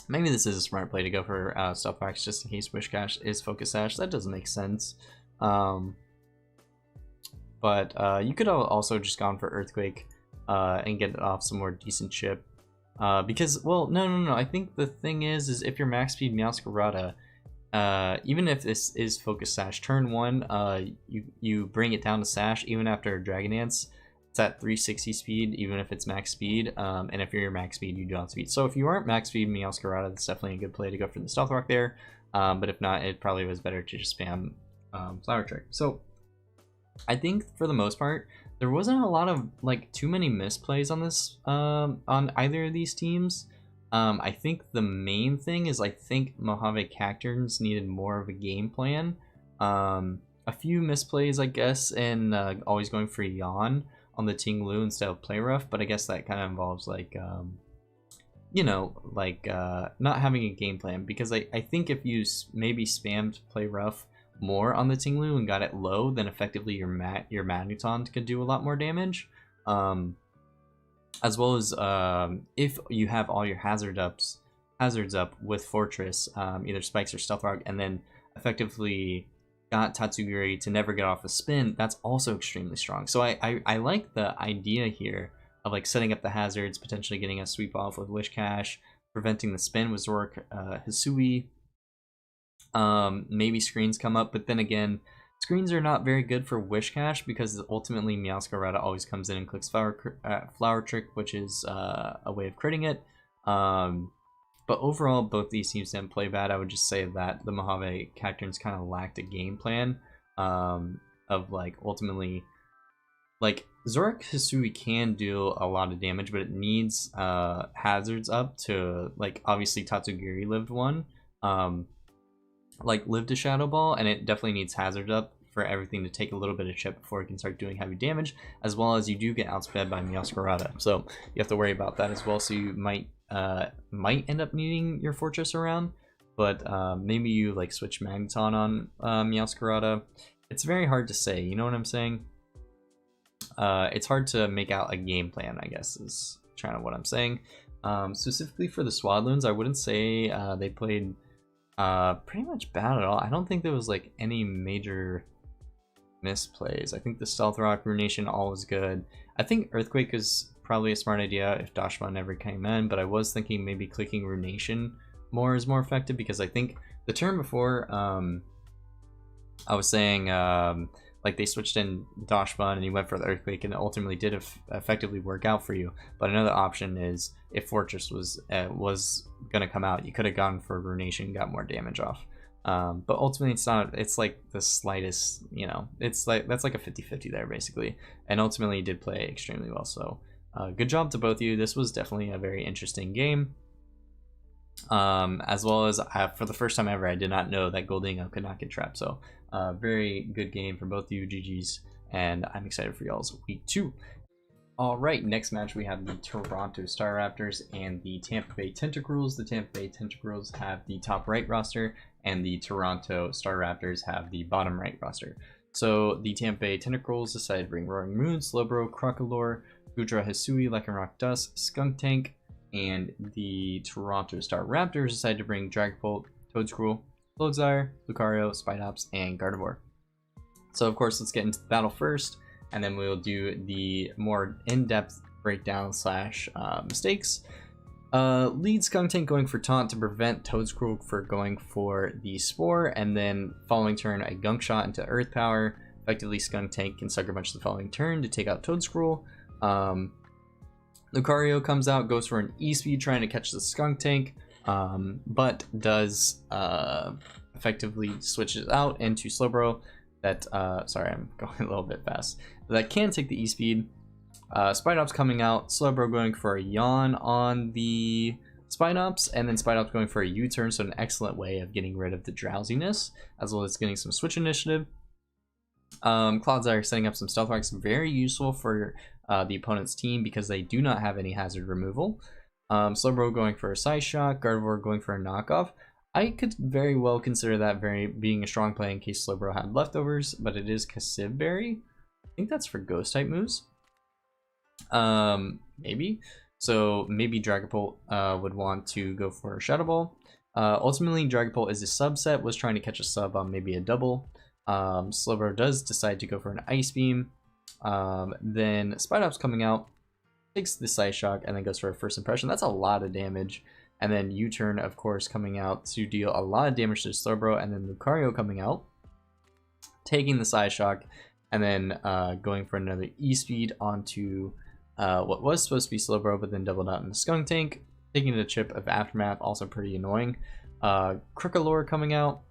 Maybe this is a smart play to go for Stealth Wax just in case Wish Cash is Focus Sash. That doesn't make sense. But you could have also just gone for Earthquake and get off some more decent chip. Because, well, no. I think the thing is if you're max speed Meowscarada, even if this is Focus Sash, turn 1, you bring it down to Sash even after Dragon Dance. It's at 360 speed, even if it's max speed, and if you're max speed, you do outspeed. So if you aren't max speed Meowscarada, that's definitely a good play to go for the Stealth Rock there, but if not, it probably was better to just spam Flower Trick. So I think for the most part, there wasn't a lot of, like, too many misplays on this, on either of these teams. I think the main thing is I think Mojave Cacturnes needed more of a game plan. A few misplays, I guess, and always going for Yawn on the Ting-Lu instead of Play Rough, but I guess that kind of involves like you know, like not having a game plan, because I think if you maybe spammed play rough more on the Tinglu and got it low, then effectively your Magneton could do a lot more damage. As well as if you have all your hazards up with Fortress, either Spikes or Stealth Rock, and then effectively got Tatsugiri to never get off a spin, that's also extremely strong. So I like the idea here of like setting up the hazards, potentially getting a sweep off with Wish Cash, preventing the spin with Zork, Hisui. Maybe screens come up, but then again, screens are not very good for Wish Cash because ultimately Meowscarada always comes in and clicks Flower Trick, which is a way of critting it. But overall, both these teams didn't play bad. I would just say that the Mojave Cacturnes kind of lacked a game plan of like ultimately, like Zork Hisui can do a lot of damage, but it needs hazards up to, like, obviously Tatsugiri lived one. Like lived a Shadow Ball, and it definitely needs hazard up for everything to take a little bit of chip before it can start doing heavy damage, as well as you do get outsped by Meowscarada, so you have to worry about that as well. So you might end up needing your Fortress around, but maybe you like switch Magneton on Meowscarada. It's very hard to say, you know what I'm saying? It's hard to make out a game plan, I guess, is kind of what I'm saying. Specifically for the Swadloons, I wouldn't say they played pretty much bad at all. I don't think there was like any major misplays. I think the Stealth Rock, Ruination, all was good. I think Earthquake is probably a smart idea if Dashma never came in, but I was thinking maybe clicking Ruination more is more effective, because I think the turn before I was saying like they switched in Dashma and you went for the Earthquake, and it ultimately did effectively work out for you. But another option is if Fortress was gonna come out, you could have gone for Ruination and got more damage off. But ultimately it's not, it's like the slightest, you know, it's like that's like a 50-50 there basically, and ultimately he did play extremely well. So good job to both of you. This was definitely a very interesting game. As well as for the first time ever, I did not know that Goldingo could not get trapped. So very good game for both of you, GG's, and I'm excited for y'all's week 2. All right, next match we have the Toronto Staraptors and the Tampa Bay Tentacruels. The Tampa Bay Tentacruels have the top right roster, and the Toronto Staraptors have the bottom right roster. So the Tampa Bay Tentacruels decided to bring Roaring Moon, Slowbro, Crocalor, Goodra, Hisui, Lycanroc Dust, Skuntank, and the Toronto Staraptors decided to bring Dragapult, Toedscruel, Clodsire, Lucario, Spidops, and Gardevoir. So of course, let's get into the battle first, and then we'll do the more in-depth breakdown slash mistakes. Lead Skuntank going for Taunt to prevent Toedscruel for going for the Spore, and then following turn a Gunk Shot into Earth Power. Effectively, Skuntank can Sucker Punch the following turn to take out Toedscruel. Lucario comes out, goes for an E-Speed trying to catch the Skuntank, but does effectively switches out into Slowbro that, sorry, I'm going a little bit fast, that can take the E-Speed. Spidops coming out, Slowbro going for a Yawn on the Spidops, and then Spidops going for a U-turn, so an excellent way of getting rid of the drowsiness, as well as getting some switch initiative. Clodsire setting up some Stealth Rocks, very useful for the opponent's team because they do not have any hazard removal. Slowbro going for a Side Shot, Gardevoir going for a knockoff. I could very well consider that being a strong play in case Slowbro had leftovers, but it is Cassivberry. I think that's for Ghost type moves. Maybe. So maybe Dragapult would want to go for a Shadow Ball. Ultimately, Dragapult is a subset, was trying to catch a sub on maybe a double. Slowbro does decide to go for an Ice Beam. Then Spidops coming out, takes the Side Shock, and then goes for a First Impression. That's a lot of damage. And then U-turn, of course, coming out to deal a lot of damage to Slowbro, and then Lucario coming out, taking the Side Shock, and then going for another E-Speed onto what was supposed to be Slowbro, but then doubled out in the Skuntank, taking the chip of Aftermath, also pretty annoying. Crocalor coming out,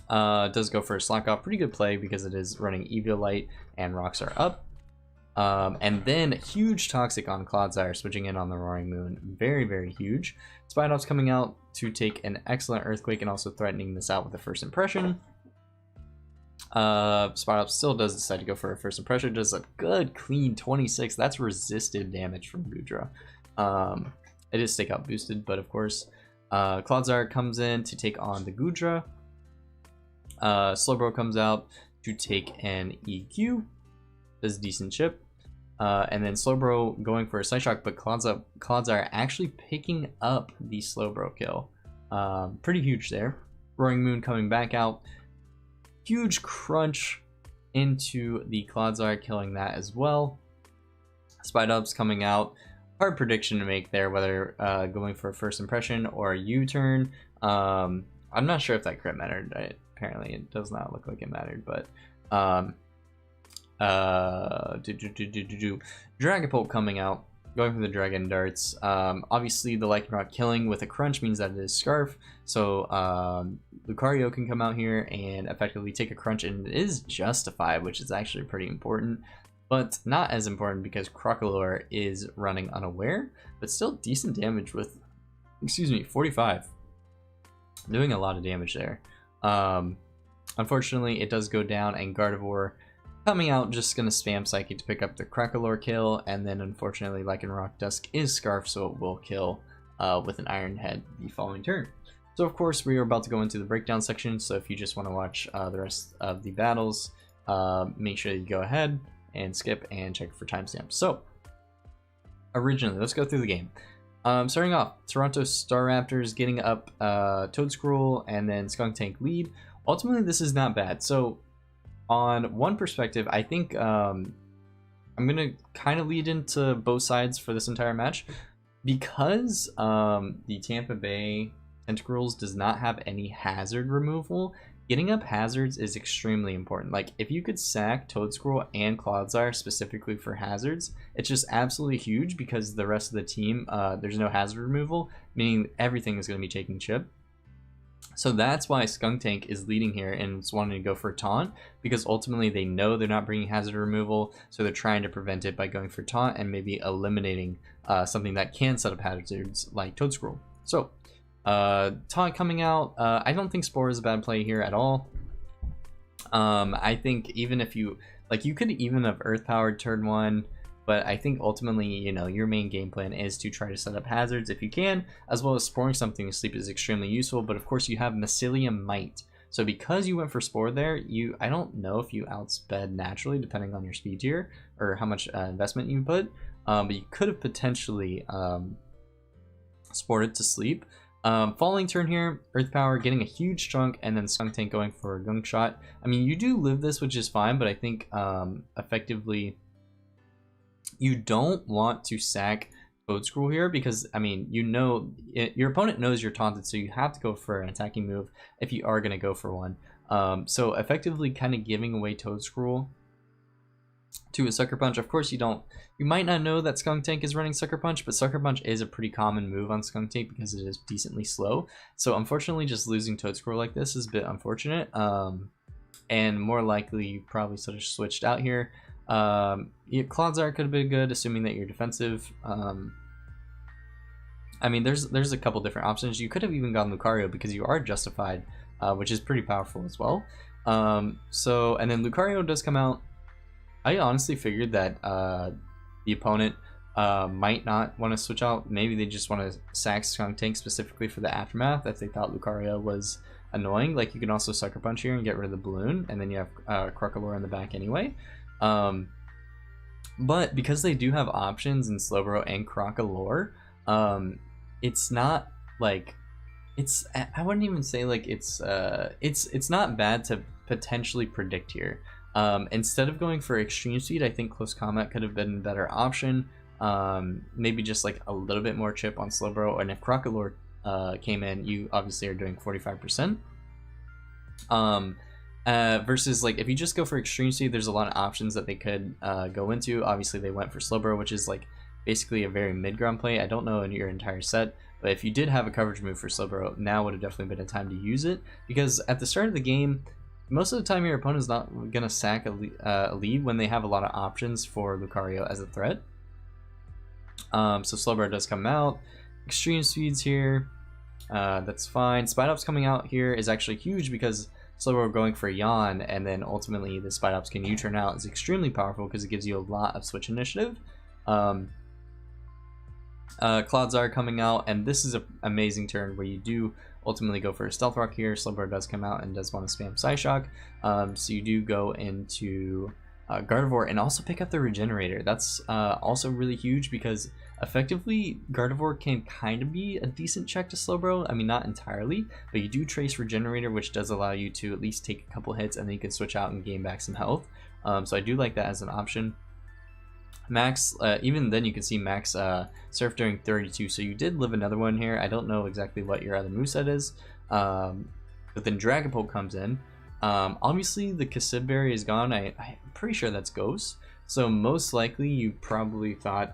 does go for a Slack Off, pretty good play because it is running Eviolite and rocks are up. And then huge Toxic on Clodsire, switching in on the Roaring Moon, very, very huge. Spidops coming out to take an excellent Earthquake and also threatening this out with a First Impression. Spidops still does decide to go for a First Impression, does a good clean 26. That's resisted damage from Goodra. It is stakeout boosted, but of course, Clodsire comes in to take on the Goodra. Slowbro comes out to take an EQ. Does a decent chip. And then Slowbro going for a Side Shock, but Clodsire actually picking up the Slowbro kill. Pretty huge there. Roaring Moon coming back out. Huge crunch into the Clodsire, killing that as well. Spidubs coming out. Hard prediction to make there, whether going for a first impression or a U-turn. I'm not sure if that crit mattered. Apparently it does not look like it mattered, but Dragapult coming out, going for the Dragon Darts. Obviously the Lycanroc killing with a crunch means that it is Scarf, so Lucario can come out here and effectively take a crunch, and it is justified, which is actually pretty important, but not as important because Crocalor is running unaware, but still decent damage with, 45. Doing a lot of damage there. Unfortunately, it does go down, and Gardevoir coming out, just going to spam Psychic to pick up the Crocalor kill, and then unfortunately Lycanroc Dusk is Scarf, so it will kill with an Iron Head the following turn. So of course we are about to go into the breakdown section, so if you just want to watch the rest of the battles, make sure you go ahead and skip and check for timestamps. So originally, let's go through the game. Starting off, Toronto Staraptors getting up Toedscruel and then Skuntank lead. Ultimately, this is not bad. So on one perspective, I think I'm going to kind of lead into both sides for this entire match. Because the Tampa Bay Tentacruels does not have any hazard removal, getting up hazards is extremely important. Like, if you could sack Toedscruel and Clodsire specifically for hazards, it's just absolutely huge because the rest of the team, there's no hazard removal, meaning everything is going to be taking chip. So that's why Skuntank is leading here and is wanting to go for Taunt, because ultimately they know they're not bringing hazard removal, so they're trying to prevent it by going for Taunt and maybe eliminating something that can set up hazards like Toedscruel. So Taunt coming out, I don't think Spore is a bad play here at all. I think even if you, like, you could even have Earth Powered turn 1, but I think ultimately, you know, your main game plan is to try to set up hazards if you can, as well as Sporing something to sleep is extremely useful, but of course you have Mycelium Might. So because you went for Spore there, I don't know if you outsped naturally, depending on your speed tier, or how much investment you put, but you could have potentially Spored it to sleep. Following turn here, Earth Power getting a huge chunk, and then Skuntank going for a Gunk Shot. I mean, you do live this, which is fine, but I think effectively you don't want to sack Toedscruel here because, I mean, you know, your opponent knows you're taunted, so you have to go for an attacking move if you are going to go for one. So effectively kind of giving away Toedscruel to a Sucker Punch. Of course, you might not know that Skuntank is running Sucker Punch, but Sucker Punch is a pretty common move on Skuntank because it is decently slow. So unfortunately, just losing Toedscruel like this is a bit unfortunate. And more likely, you probably sort of switched out here. Clodsire could have been good, assuming that you're defensive. I mean, there's a couple different options. You could have even gone Lucario because you are justified, which is pretty powerful as well. And then Lucario does come out. I honestly figured that the opponent might not want to switch out. Maybe they just want to sack Skuntank specifically for the Aftermath if they thought Lucario was annoying. Like, you can also Sucker Punch here and get rid of the balloon, and then you have Crocalor in the back anyway. But because they do have options in Slowbro and Crocalor, it's not like I wouldn't even say like it's not bad to potentially predict here. Instead of going for Extreme Speed, I think Close Combat could have been a better option. Maybe just like a little bit more chip on Slowbro, and if Crocalor came in, you obviously are doing 45%. Versus like if you just go for Extreme Speed, there's a lot of options that they could go into. Obviously they went for Slowbro, which is like basically a very mid-ground play. I don't know in your entire set, but if you did have a coverage move for Slowbro, now would have definitely been a time to use it, because at the start of the game, most of the time your opponent is not gonna sack a lead when they have a lot of options for Lucario as a threat. So Slowbro does come out. Extreme Speeds here, that's fine. Spidops coming out here is actually huge because Slowbro going for Yawn, and then ultimately the Spidops can U-turn out is extremely powerful because it gives you a lot of switch initiative. Clouds coming out, and this is an amazing turn where you do ultimately go for a Stealth Rock here. Slowbro does come out and does want to spam Psyshock, so you do go into Gardevoir and also pick up the Regenerator. That's also really huge because effectively Gardevoir can kind of be a decent check to Slowbro. I mean, not entirely, but you do trace Regenerator, which does allow you to at least take a couple hits and then you can switch out and gain back some health. So I do like that as an option. Max, even then you can see Max surf during 32, so you did live another one here. I don't know exactly what your other moveset is, but then Dragapult comes in. Obviously the Cassibberry is gone. I'm pretty sure that's Ghost, so most likely you probably thought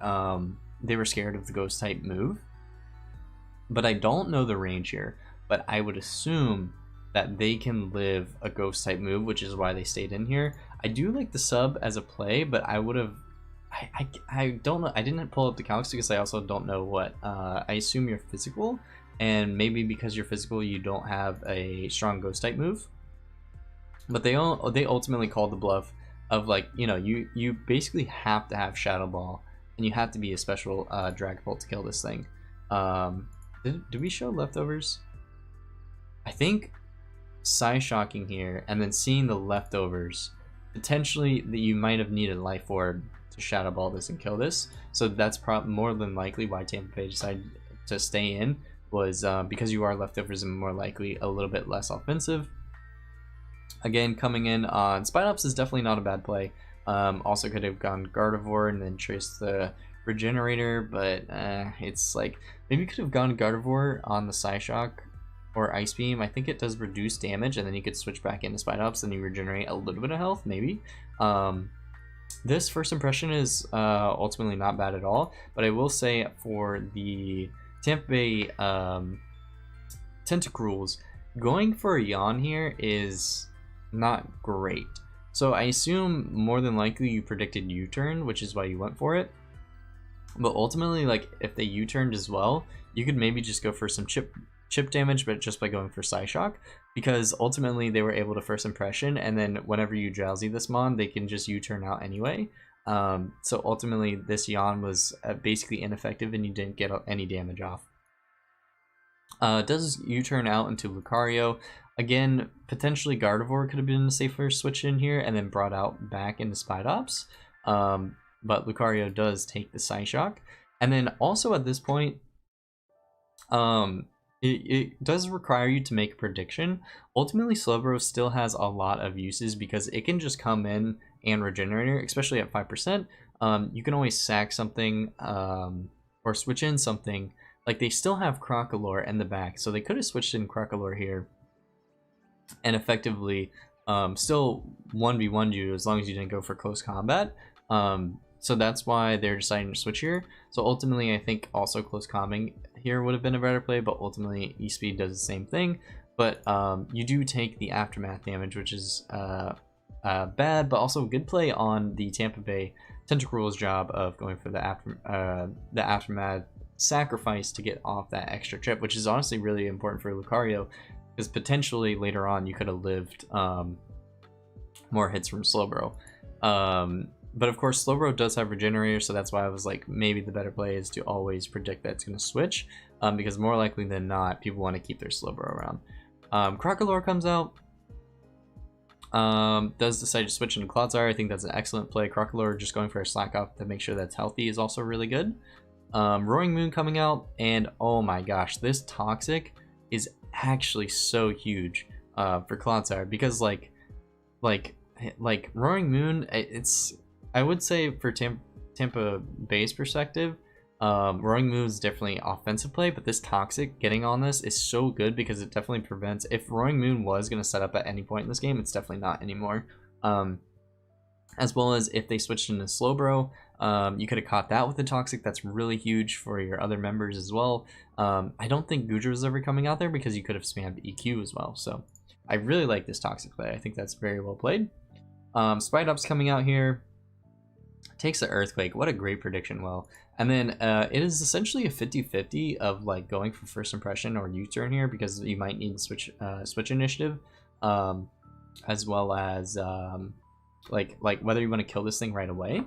they were scared of the Ghost type move, but I don't know the range here, but I would assume that they can live a Ghost type move, which is why they stayed in here. I do like the sub as a play, but I would have I don't know. I didn't pull up the calcs because I also don't know what. I assume you're physical, and maybe because you're physical, you don't have a strong Ghost type move. But they ultimately called the bluff of, like, you know, you basically have to have Shadow Ball, and you have to be a special Dragapult to kill this thing. Did we show leftovers? I think Psyshocking here and then seeing the leftovers, potentially that you might have needed Life Orb to Shadow Ball this and kill this. So that's more than likely why Tampa Bay decided to stay in, was because you are leftovers and more likely a little bit less offensive. Again, coming in on Spidops is definitely not a bad play. Also could have gone Gardevoir and then traced the Regenerator, but it's like maybe could have gone Gardevoir on the Psyshock or Ice Beam. I think it does reduce damage, and then you could switch back into Spidops and you regenerate a little bit of health, maybe. This first impression is ultimately not bad at all, but I will say for the Tampa Bay Tentacruels, going for a Yawn here is not great. So I assume more than likely you predicted U-turn, which is why you went for it. But ultimately, like, if they U-turned as well, you could maybe just go for some chip damage, but just by going for Psyshock, because ultimately they were able to first impression, and then whenever you Drowsy this Mon, they can just U-turn out anyway. So ultimately this Yawn was basically ineffective and you didn't get any damage off. Does U-turn out into Lucario. Again, potentially Gardevoir could have been a safer switch in here and then brought out back into Spidops. But Lucario does take the Psyshock. And then also at this point, it does require you to make a prediction. Ultimately, Slowbro still has a lot of uses because it can just come in and Regenerator, especially at 5%. You can always sack something or switch in something. Like, they still have Crocalor in the back, so they could have switched in Crocalor here and effectively still 1v1'd you as long as you didn't go for close combat. So that's why they're deciding to switch here. So ultimately, I think also close calming here would have been a better play, but ultimately E-Speed does the same thing. But you do take the aftermath damage, which is bad, but also a good play on the Tampa Bay Tentacruel's job of going for the aftermath sacrifice to get off that extra trip, which is honestly really important for Lucario, because potentially later on you could have lived more hits from Slowbro. But of course, Slowbro does have Regenerator, so that's why I was like, maybe the better play is to always predict that it's going to switch, because more likely than not, people want to keep their Slowbro around. Crocalor comes out, does decide to switch into Cloudsire. I think that's an excellent play. Crocalor just going for a Slack Off to make sure that's healthy is also really good. Roaring Moon coming out, and oh my gosh, this Toxic is actually so huge for Cloudsire, because like Roaring Moon, it's, I would say for Tampa Bay's perspective, Roaring Moon is definitely offensive play, but this Toxic getting on this is so good because it definitely prevents, if Roaring Moon was going to set up at any point in this game, it's definitely not anymore. As well as if they switched into Slowbro, you could have caught that with the Toxic. That's really huge for your other members as well. I don't think Goodra was ever coming out there because you could have spammed EQ as well. So I really like this Toxic play. I think that's very well played. Spidops coming out here. Takes the Earthquake. What a great prediction. Well, and then it is essentially a 50-50 of like going for first impression or U-turn here, because you might need to switch initiative, as well as like whether you want to kill this thing right away.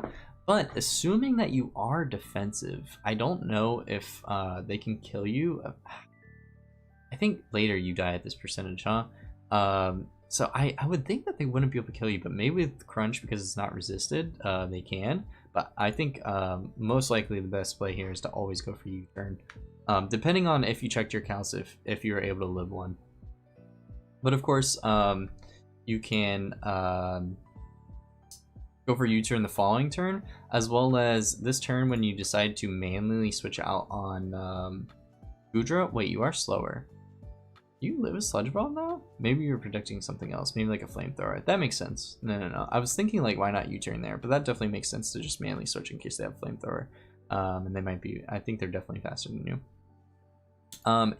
But assuming that you are defensive, I don't know if they can kill you. I think later you die at this percentage, huh? So I would think that they wouldn't be able to kill you, but maybe with Crunch, because it's not resisted, they can. But I think most likely the best play here is to always go for U-turn, depending on if you checked your counts, if you were able to live one. But of course, you can go for U-turn the following turn, as well as this turn when you decide to manually switch out on Goodra. Wait, you are slower. You live a Sludge Bomb now? Maybe you're predicting something else. Maybe like a Flamethrower. That makes sense. No. I was thinking like, why not U-turn there? But that definitely makes sense to just manually switch in case they have Flamethrower. And they might be, I think they're definitely faster than you.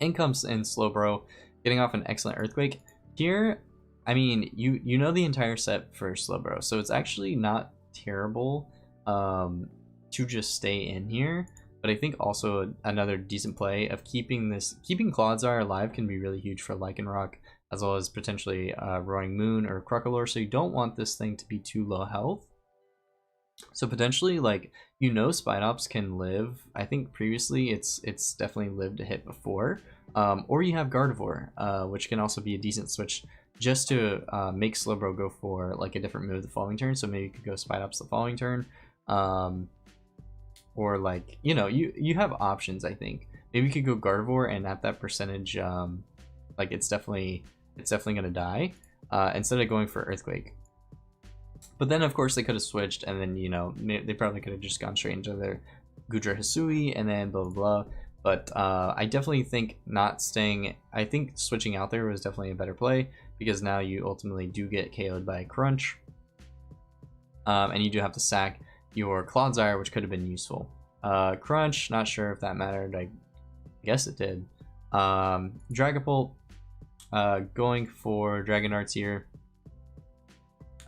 In comes in Slowbro, getting off an excellent Earthquake. Here, I mean, you know the entire set for Slowbro, so it's actually not terrible to just stay in here. But I think also another decent play of keeping Clodsire alive can be really huge for Lycanroc, as well as potentially Roaring Moon or Crocalor, so you don't want this thing to be too low health. So potentially, like, Spidops can live. I think previously it's definitely lived a hit before. Or you have Gardevoir, which can also be a decent switch just to make Slowbro go for like a different move the following turn. So maybe you could go Spidops the following turn. Or like, you have options, I think. Maybe you could go Gardevoir, and at that percentage, like it's definitely gonna die, instead of going for Earthquake. But then of course they could have switched, and then they probably could have just gone straight into their Goodra Hisui and then blah blah blah. But I definitely think I think switching out there was definitely a better play, because now you ultimately do get KO'd by Crunch, and you do have to sack your Clodsire, which could have been useful. Crunch, not sure if that mattered. I guess it did. Dragapult, going for Dragonarts here.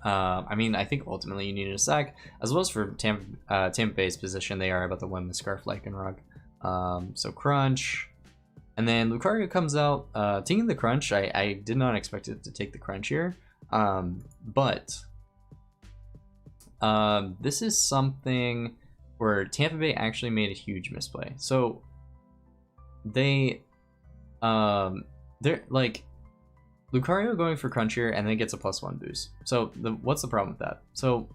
I mean, I think ultimately you needed a sack, as well as for Tampa Bay's position, they are about to win the Scarf Lycanroc. So Crunch, and then Lucario comes out, taking the Crunch. I did not expect it to take the Crunch here, but this is something where Tampa Bay actually made a huge misplay. So they're like, Lucario going for Crunch here and then gets a +1 boost. So what's the problem with that? So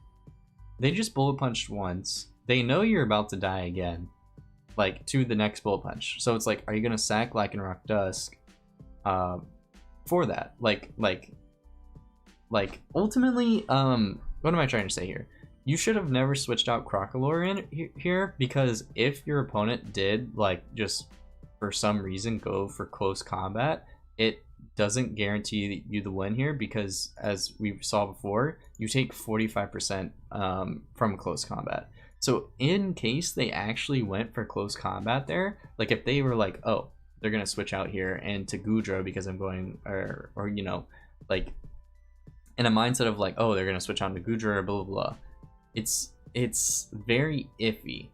they just Bullet Punched once. They know you're about to die again, like to the next Bullet Punch. So it's like, are you gonna sack Lycanroc Dusk for that? Like ultimately, what am I trying to say here? You should have never switched out Crocalor in here, because if your opponent did, like, just for some reason go for close combat, it doesn't guarantee you the win here, because as we saw before, you take 45% from close combat. So in case they actually went for close combat there, like if they were like, oh, they're gonna switch out here and to Goodra because I'm going, or like in a mindset of like, oh, they're gonna switch on to Goodra or blah blah blah, it's very iffy.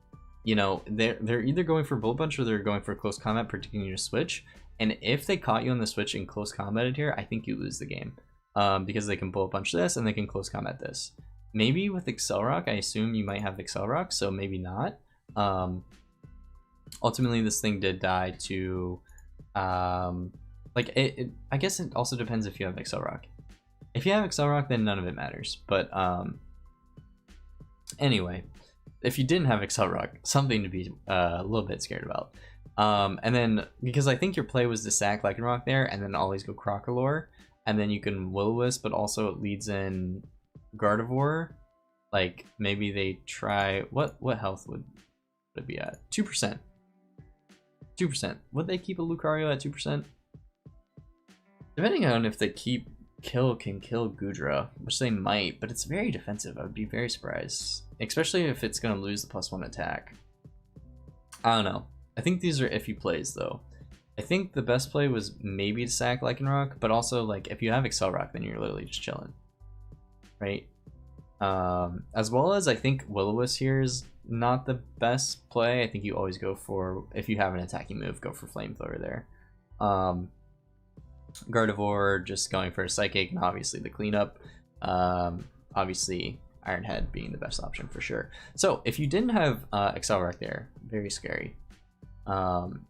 They're either going for Bullet Punch or they're going for close combat, predicting you to switch. And if they caught you on the switch in close combat here, I think you lose the game, because they can Bullet Punch this and they can close combat this. Maybe with Accelerock, I assume you might have Accelerock, so maybe not. Ultimately, this thing did die to, like, I guess it also depends if you have Accelerock. If you have Accelerock, then none of it matters. But anyway, if you didn't have Accelerock, something to be a little bit scared about. And then, because I think your play was to sack Lycanroc there, and then always go Crocalor, and then you can Will-O-Wisp, but also it leads in Gardevoir. Like, maybe they try, what health would it be at? 2%. 2%. Would they keep a Lucario at 2%? Depending on if they keep can kill Goodra, which they might, but it's very defensive. I would be very surprised, especially if it's going to lose the +1 attack. I don't know. I think these are iffy plays, though. I think the best play was maybe to sack Lycanroc, but also, like, if you have Accelerock, then you're literally just chilling, right? As well as, I think Will-O-Wisp here is not the best play. I think you always go for, if you have an attacking move, go for Flamethrower there. Gardevoir just going for a Psychic, and obviously the cleanup. Obviously, Iron Head being the best option for sure. So if you didn't have Accelerock there, very scary.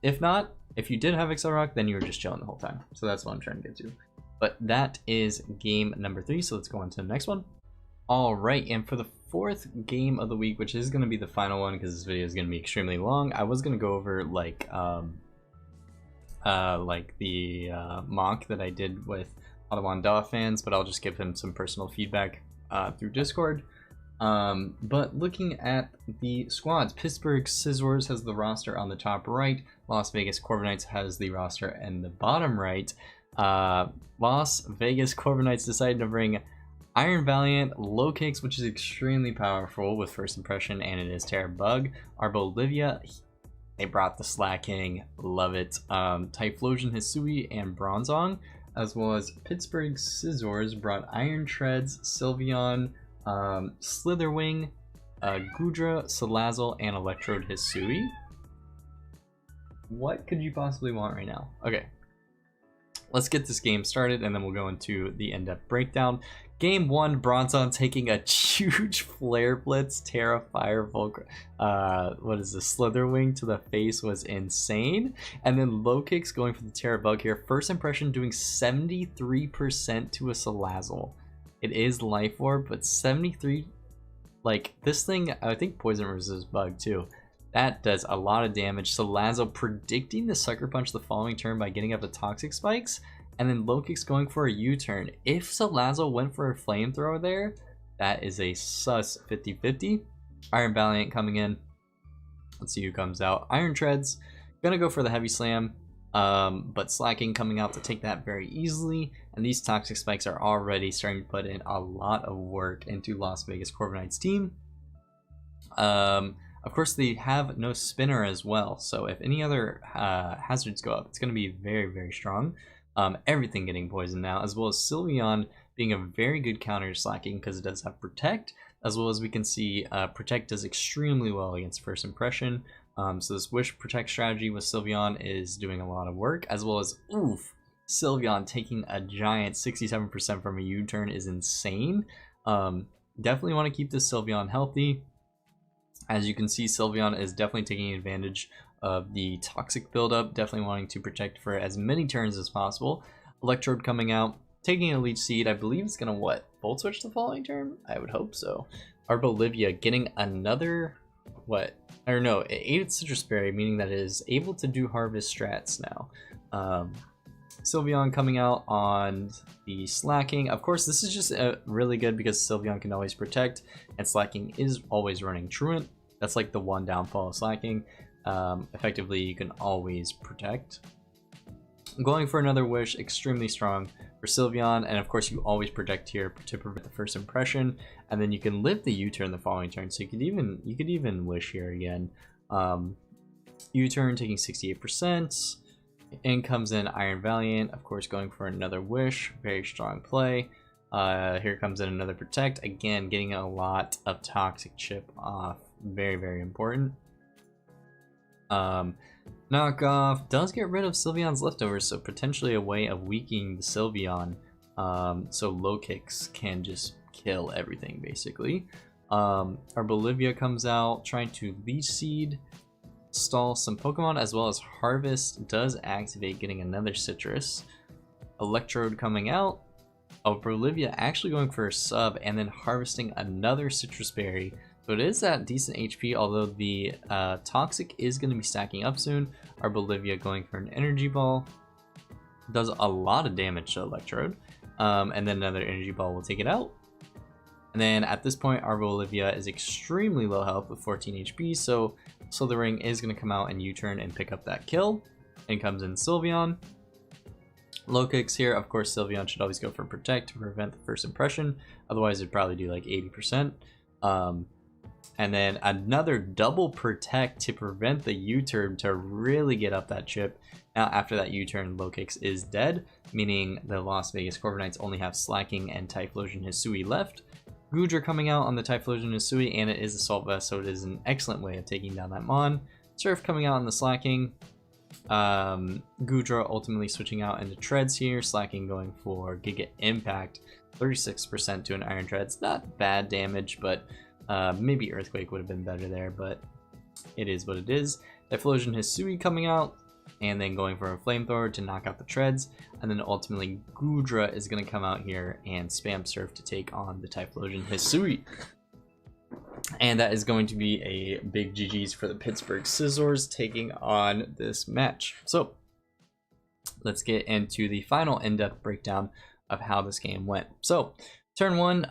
If not, if you did have Accelerock, then you were just chilling the whole time. So that's what I'm trying to get to. But that is game number 3, so let's go on to the next one. All right, and for the 4th game of the week, which is going to be the final one because this video is going to be extremely long, I was going to go over like the mock that I did with Ottawa Daw fans, but I'll just give him some personal feedback through Discord. But looking at the squads, Pittsburgh Scizors has the roster on the top right. Las Vegas Corviknights has the roster in the bottom right. Las Vegas Corviknights decided to bring Iron Valiant, Low Kicks, which is extremely powerful with First Impression, and it is Tera Bug. Bolivia, they brought the Slacking, love it. Typhlosion Hisui and Bronzong, as well as Pittsburgh Scizors brought Iron Treads, Sylveon, Slitherwing, Goodra, Salazzle, and Electrode Hisui. What could you possibly want right now? Okay, let's get this game started and then we'll go into the in-depth breakdown. Game 1, Bronzong taking a huge Flare Blitz, Tera Fire Volcra, Slitherwing to the face was insane. And then Low Kicks going for the Tera Bug here. First Impression doing 73% to a Salazzle. It is Life Orb, but 73, like this thing, I think Poison Resist Bug too. That does a lot of damage. Salazzle predicting the Sucker Punch the following turn by getting up to Toxic Spikes. And then Low Kick's going for a U-turn. If Salazzle went for a Flamethrower there, that is a sus 50-50. Iron Valiant coming in. Let's see who comes out. Iron Treads, gonna go for the Heavy Slam, but Slacking coming out to take that very easily. And these Toxic Spikes are already starting to put in a lot of work into Las Vegas Corviknights team. Of course, they have no Spinner as well, so if any other hazards go up, it's gonna be very, very strong. Everything getting poisoned now, as well as Sylveon being a very good counter to Slacking because it does have Protect, as well as we can see Protect does extremely well against First Impression. So this Wish Protect strategy with Sylveon is doing a lot of work, as well as, oof, Sylveon taking a giant 67% from a U-turn is insane. Definitely want to keep this Sylveon healthy. As you can see, Sylveon is definitely taking advantage of the toxic buildup, definitely wanting to protect for as many turns as possible. Electrode coming out, taking a Leech Seed. I believe it's gonna Volt Switch the following turn? I would hope so. Bolivia getting another I don't know, it ate its Citrus Berry, meaning that it is able to do Harvest strats now. Sylveon coming out on the Slacking. Of course, this is just really good because Sylveon can always protect, and Slacking is always running Truant. That's like the one downfall of Slacking. Effectively, you can always protect. Going for another Wish, extremely strong for Sylveon, and of course you always protect here to prevent the First Impression, and then you can live the U-turn the following turn, so you could even Wish here again. U-turn taking 68%. In comes in Iron Valiant, of course going for another Wish, very strong play. Here comes in another Protect, again getting a lot of Toxic Chip off, very, very important. Knockoff does get rid of Sylveon's leftovers, so potentially a way of weakening the Sylveon, so Low Kicks can just kill everything basically. Our Bolivia comes out trying to Leech Seed, stall some Pokemon, as well as Harvest does activate, getting another Citrus. Electrode coming out. Bolivia actually going for a sub and then harvesting another Citrus Berry. So it is at decent HP, although the Toxic is going to be stacking up soon. Our Bolivia going for an Energy Ball. Does a lot of damage to Electrode. And then another Energy Ball will take it out. And then at this point, our Bolivia is extremely low health with 14 HP, so Slithering is going to come out and U-turn and pick up that kill. And comes in Sylveon. Low Kicks here, of course Sylveon should always go for Protect to prevent the First Impression, otherwise it'd probably do like 80%. And then another double Protect to prevent the U-turn to really get up that chip. Now after that U-turn, Low Kicks is dead, meaning the Las Vegas Corviknights only have Slacking and Typhlosion Hisui left. Goodra coming out on the Typhlosion Hisui, and it is Assault Vest, so it is an excellent way of taking down that Mon. Surf coming out on the Slacking. Goodra ultimately switching out into Treads here, Slacking going for Giga Impact. 36% to an Iron Treads. Not bad damage, but maybe Earthquake would have been better there, but it is what it is. Typhlosion Hisui coming out, and then going for a Flamethrower to knock out the Treads, and then ultimately Goodra is going to come out here and spam Surf to take on the Typhlosion Hisui. And that is going to be a big GG's for the Pittsburgh Scizors taking on this match. So let's get into the final in-depth breakdown of how this game went. So turn one,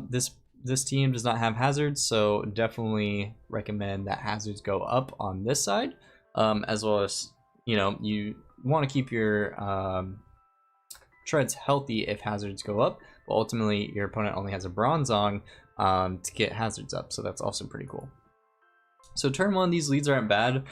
this team does not have hazards, so definitely recommend that hazards go up on this side, as well as, you know, you want to keep your treads healthy if hazards go up, but ultimately your opponent only has a Bronzong to get hazards up, so that's also pretty cool. So turn one, these leads aren't bad.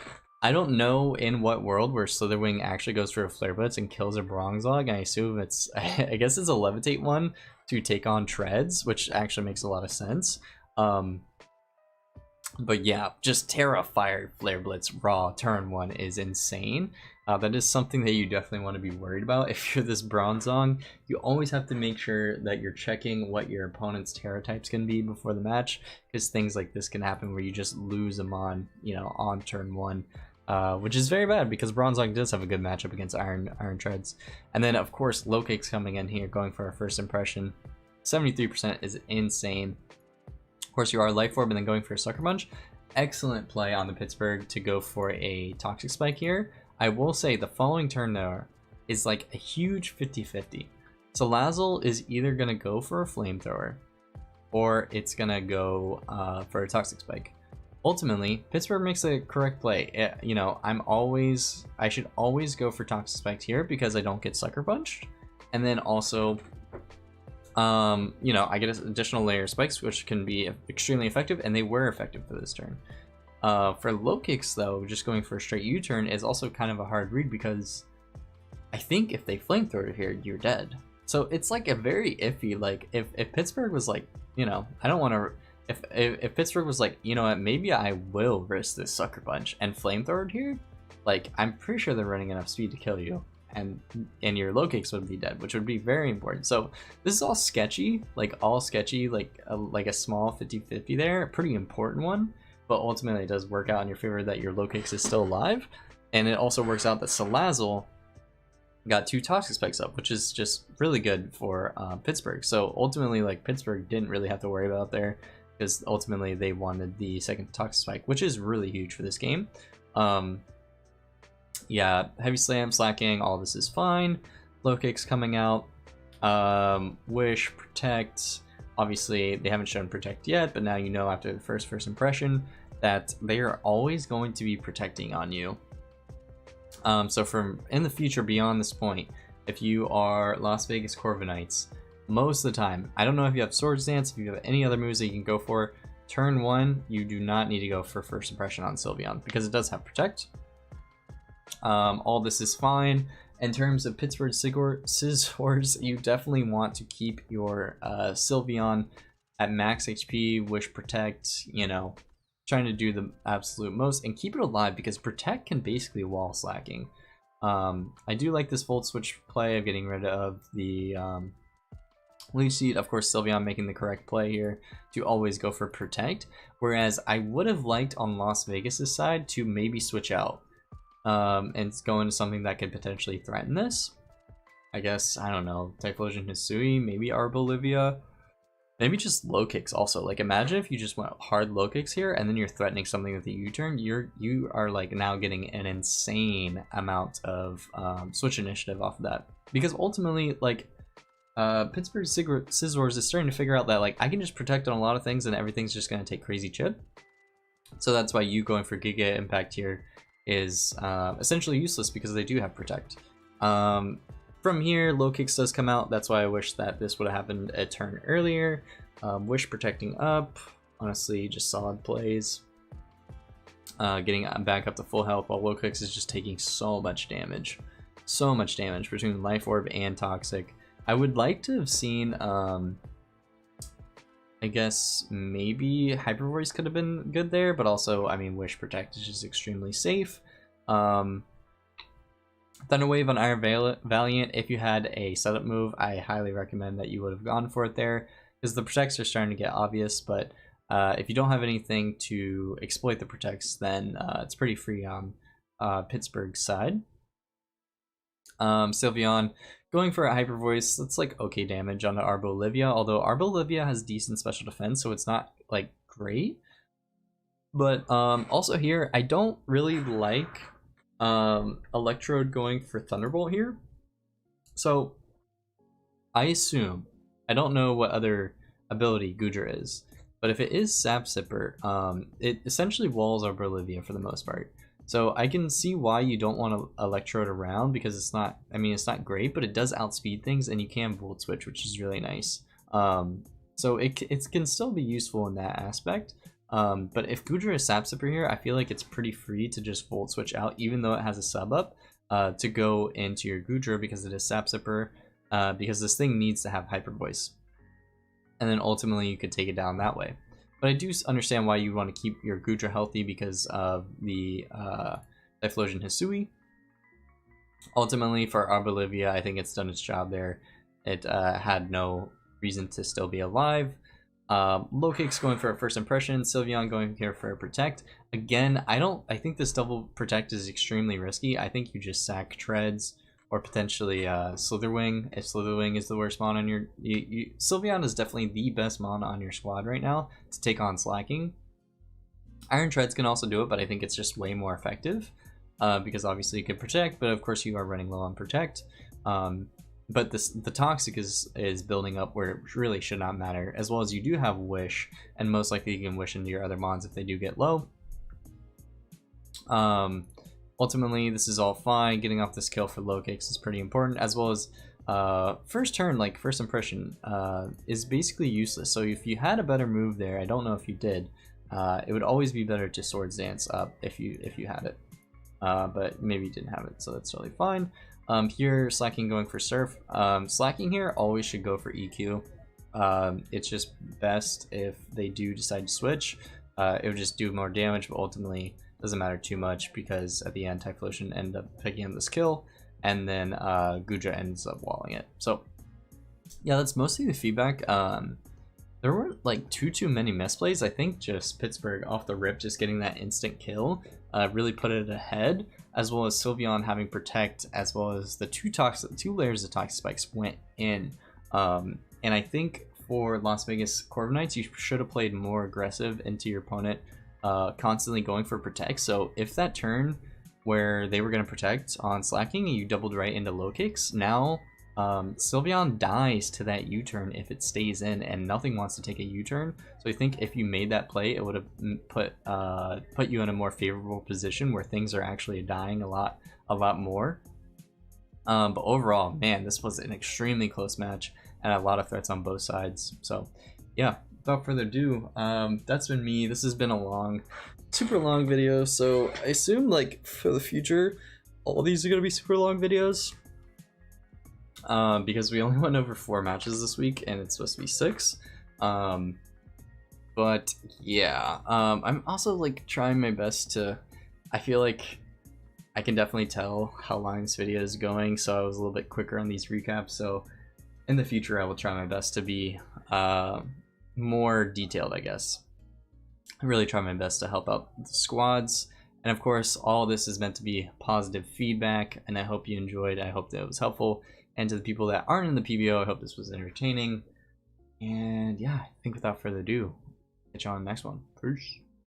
I don't know in what world where Slitherwing actually goes for a Flare Blitz and kills a Bronzong. I assume it's, I guess it's a Levitate one to take on Treads, which actually makes a lot of sense. But yeah, just Tera Fire Flare Blitz raw turn one is insane. That is something that you definitely want to be worried about. If you're this Bronzong, you always have to make sure that you're checking what your opponent's Tera types can be before the match, because things like this can happen where you just lose them on, you know, on turn one, which is very bad because Bronzong does have a good matchup against Iron Treads. And then of course Low-Kicks coming in here, going for our first impression. 73% is insane. Of course you are Life Orb and then going for a Sucker Punch. Excellent play on the Pittsburgh to go for a Toxic Spike here. I will say the following turn there is like a huge 50-50. So Lazzle is either going to go for a Flamethrower or it's going to go for a Toxic Spike. Ultimately, Pittsburgh makes a correct play. You know, I should always go for Toxic Spikes here because I don't get Sucker Punched. And then also, you know, I get additional layer spikes, which can be extremely effective, and they were effective for this turn. For Low-Kicks though, just going for a straight U-turn is also kind of a hard read because I think if they Flamethrower here, you're dead. So it's like a very iffy, like if Pittsburgh was like, you know, I don't want to, if Pittsburgh was like, you know what, maybe I will risk this Sucker Punch and Flamethrower here, like I'm pretty sure they're running enough speed to kill you, and your Low-Kicks would be dead, which would be very important. So this is all sketchy, like a small 50-50 there, a pretty important one. But ultimately it does work out in your favor that your Low-Kicks is still alive. And it also works out that Salazzle got 2 Toxic Spikes up, which is just really good for Pittsburgh. So ultimately, like, Pittsburgh didn't really have to worry about there, because ultimately they wanted the second Toxic Spike, which is really huge for this game. Yeah, Heavy Slam, Slacking, all this is fine. Low-Kicks coming out. Wish, Protect. Obviously, they haven't shown Protect yet, but now you know after the first impression that they are always going to be protecting on you. So from in the future, beyond this point, if you are Las Vegas Corviknights, most of the time, I don't know if you have Swords Dance, if you have any other moves that you can go for, turn one, you do not need to go for first impression on Sylveon because it does have Protect. All this is fine. In terms of Pittsburgh Scizors, you definitely want to keep your Sylveon at max HP, Wish, Protect, you know, trying to do the absolute most and keep it alive because Protect can basically wall slacking. I do like this Volt Switch play of getting rid of the Leech Seed. Of course, Sylveon making the correct play here to always go for Protect, whereas I would have liked on Las Vegas's side to maybe switch out and go into something that could potentially threaten this. I guess, I don't know, Typhlosion Hisui, maybe Arbolivia, maybe just Low-Kicks also. Like, imagine if you just went hard Low-Kicks here and then you're threatening something with a U-turn. You are like now getting an insane amount of switch initiative off of that, because ultimately, like, Pittsburgh Scizors is starting to figure out that, like, I can just protect on a lot of things and everything's just going to take crazy chip. So that's why you going for Giga Impact here is essentially useless because they do have Protect. From here, Low-Kicks does come out. That's why I wish that this would have happened a turn earlier. Wish protecting up. Honestly, just solid plays. Getting back up to full health while Low-Kicks is just taking so much damage. So much damage between Life Orb and Toxic. I would like to have seen, I guess maybe Hyper Voice could have been good there, but also, I mean, Wish Protect is just extremely safe. Thunderwave on Iron Valiant, if you had a setup move, I highly recommend that you would have gone for it there, because the protects are starting to get obvious, but if you don't have anything to exploit the protects, then it's pretty free on Pittsburgh's side. Sylveon going for a Hyper Voice, that's like okay damage on the Arbolivia, although Arbolivia has decent special defense, so it's not like great. But also here, I don't really like Electrode going for Thunderbolt here. So I assume, I don't know what other ability Goodra is, but if it is Sap Sipper, it essentially walls Arbolivia for the most part. So I can see why you don't want to Electrode around, because it's not, I mean, it's not great, but it does outspeed things, and you can Volt Switch, which is really nice. So it can still be useful in that aspect. But if Goodra is Sap Sipper here, I feel like it's pretty free to just Volt Switch out, even though it has a sub up, to go into your Goodra because it is Sap Sipper, because this thing needs to have Hyper Voice. And then ultimately you could take it down that way. But I do understand why you want to keep your Goodra healthy because of the Typhlosion Hisui. Ultimately for Arbolivia, I think it's done its job there. It had no reason to still be alive. Low-Kick's going for a first impression, Sylveon going here for a protect. Again, I think this double protect is extremely risky. I think you just sack Treads or potentially Slitherwing. If Slitherwing is the worst mon on your... Sylveon is definitely the best mon on your squad right now to take on Slacking. Iron Treads can also do it, but I think it's just way more effective because obviously you can protect, but of course you are running low on protect. But the Toxic is building up where it really should not matter, as well as you do have Wish, and most likely you can Wish into your other mons if they do get low. Ultimately, this is all fine. Getting off this kill for low kicks is pretty important, as well as first turn, like first impression, is basically useless. So if you had a better move there, I don't know if you did, it would always be better to Swords Dance up if you had it, but maybe you didn't have it, so that's totally fine. Here, Slacking going for Surf. Slacking here always should go for EQ. It's just best if they do decide to switch. It would just do more damage, but ultimately doesn't matter too much because at the end, Typhlosion end up picking up this kill, and then Goodra ends up walling it. So yeah, that's mostly the feedback. There weren't like too many misplays. I think just Pittsburgh off the rip, just getting that instant kill, really put it ahead, as well as Sylveon having Protect, as well as the two layers of Toxic Spikes went in. And I think for Las Vegas Corviknights, you should have played more aggressive into your opponent, constantly going for Protect. So if that turn where they were going to Protect on Slacking and you doubled right into low kicks, now Sylveon dies to that U-turn if it stays in, and nothing wants to take a U-turn. So I think if you made that play, it would have put you in a more favorable position where things are actually dying a lot more. But overall, man, this was an extremely close match and a lot of threats on both sides. So yeah, without further ado, that's been me. This has been a super long video, so I assume like for the future all these are going to be super long videos. Because we only went over 4 matches this week and it's supposed to be 6. But yeah, I'm also like trying my best to, I feel like I can definitely tell how long this video is going, so I was a little bit quicker on these recaps. So in the future I will try my best to be more detailed, I guess. I really try my best to help out the squads. And of course, all this is meant to be positive feedback, and I hope you enjoyed. I hope that it was helpful. And to the people that aren't in the PBO, I hope this was entertaining. And yeah, I think without further ado, catch you on the next one. Peace.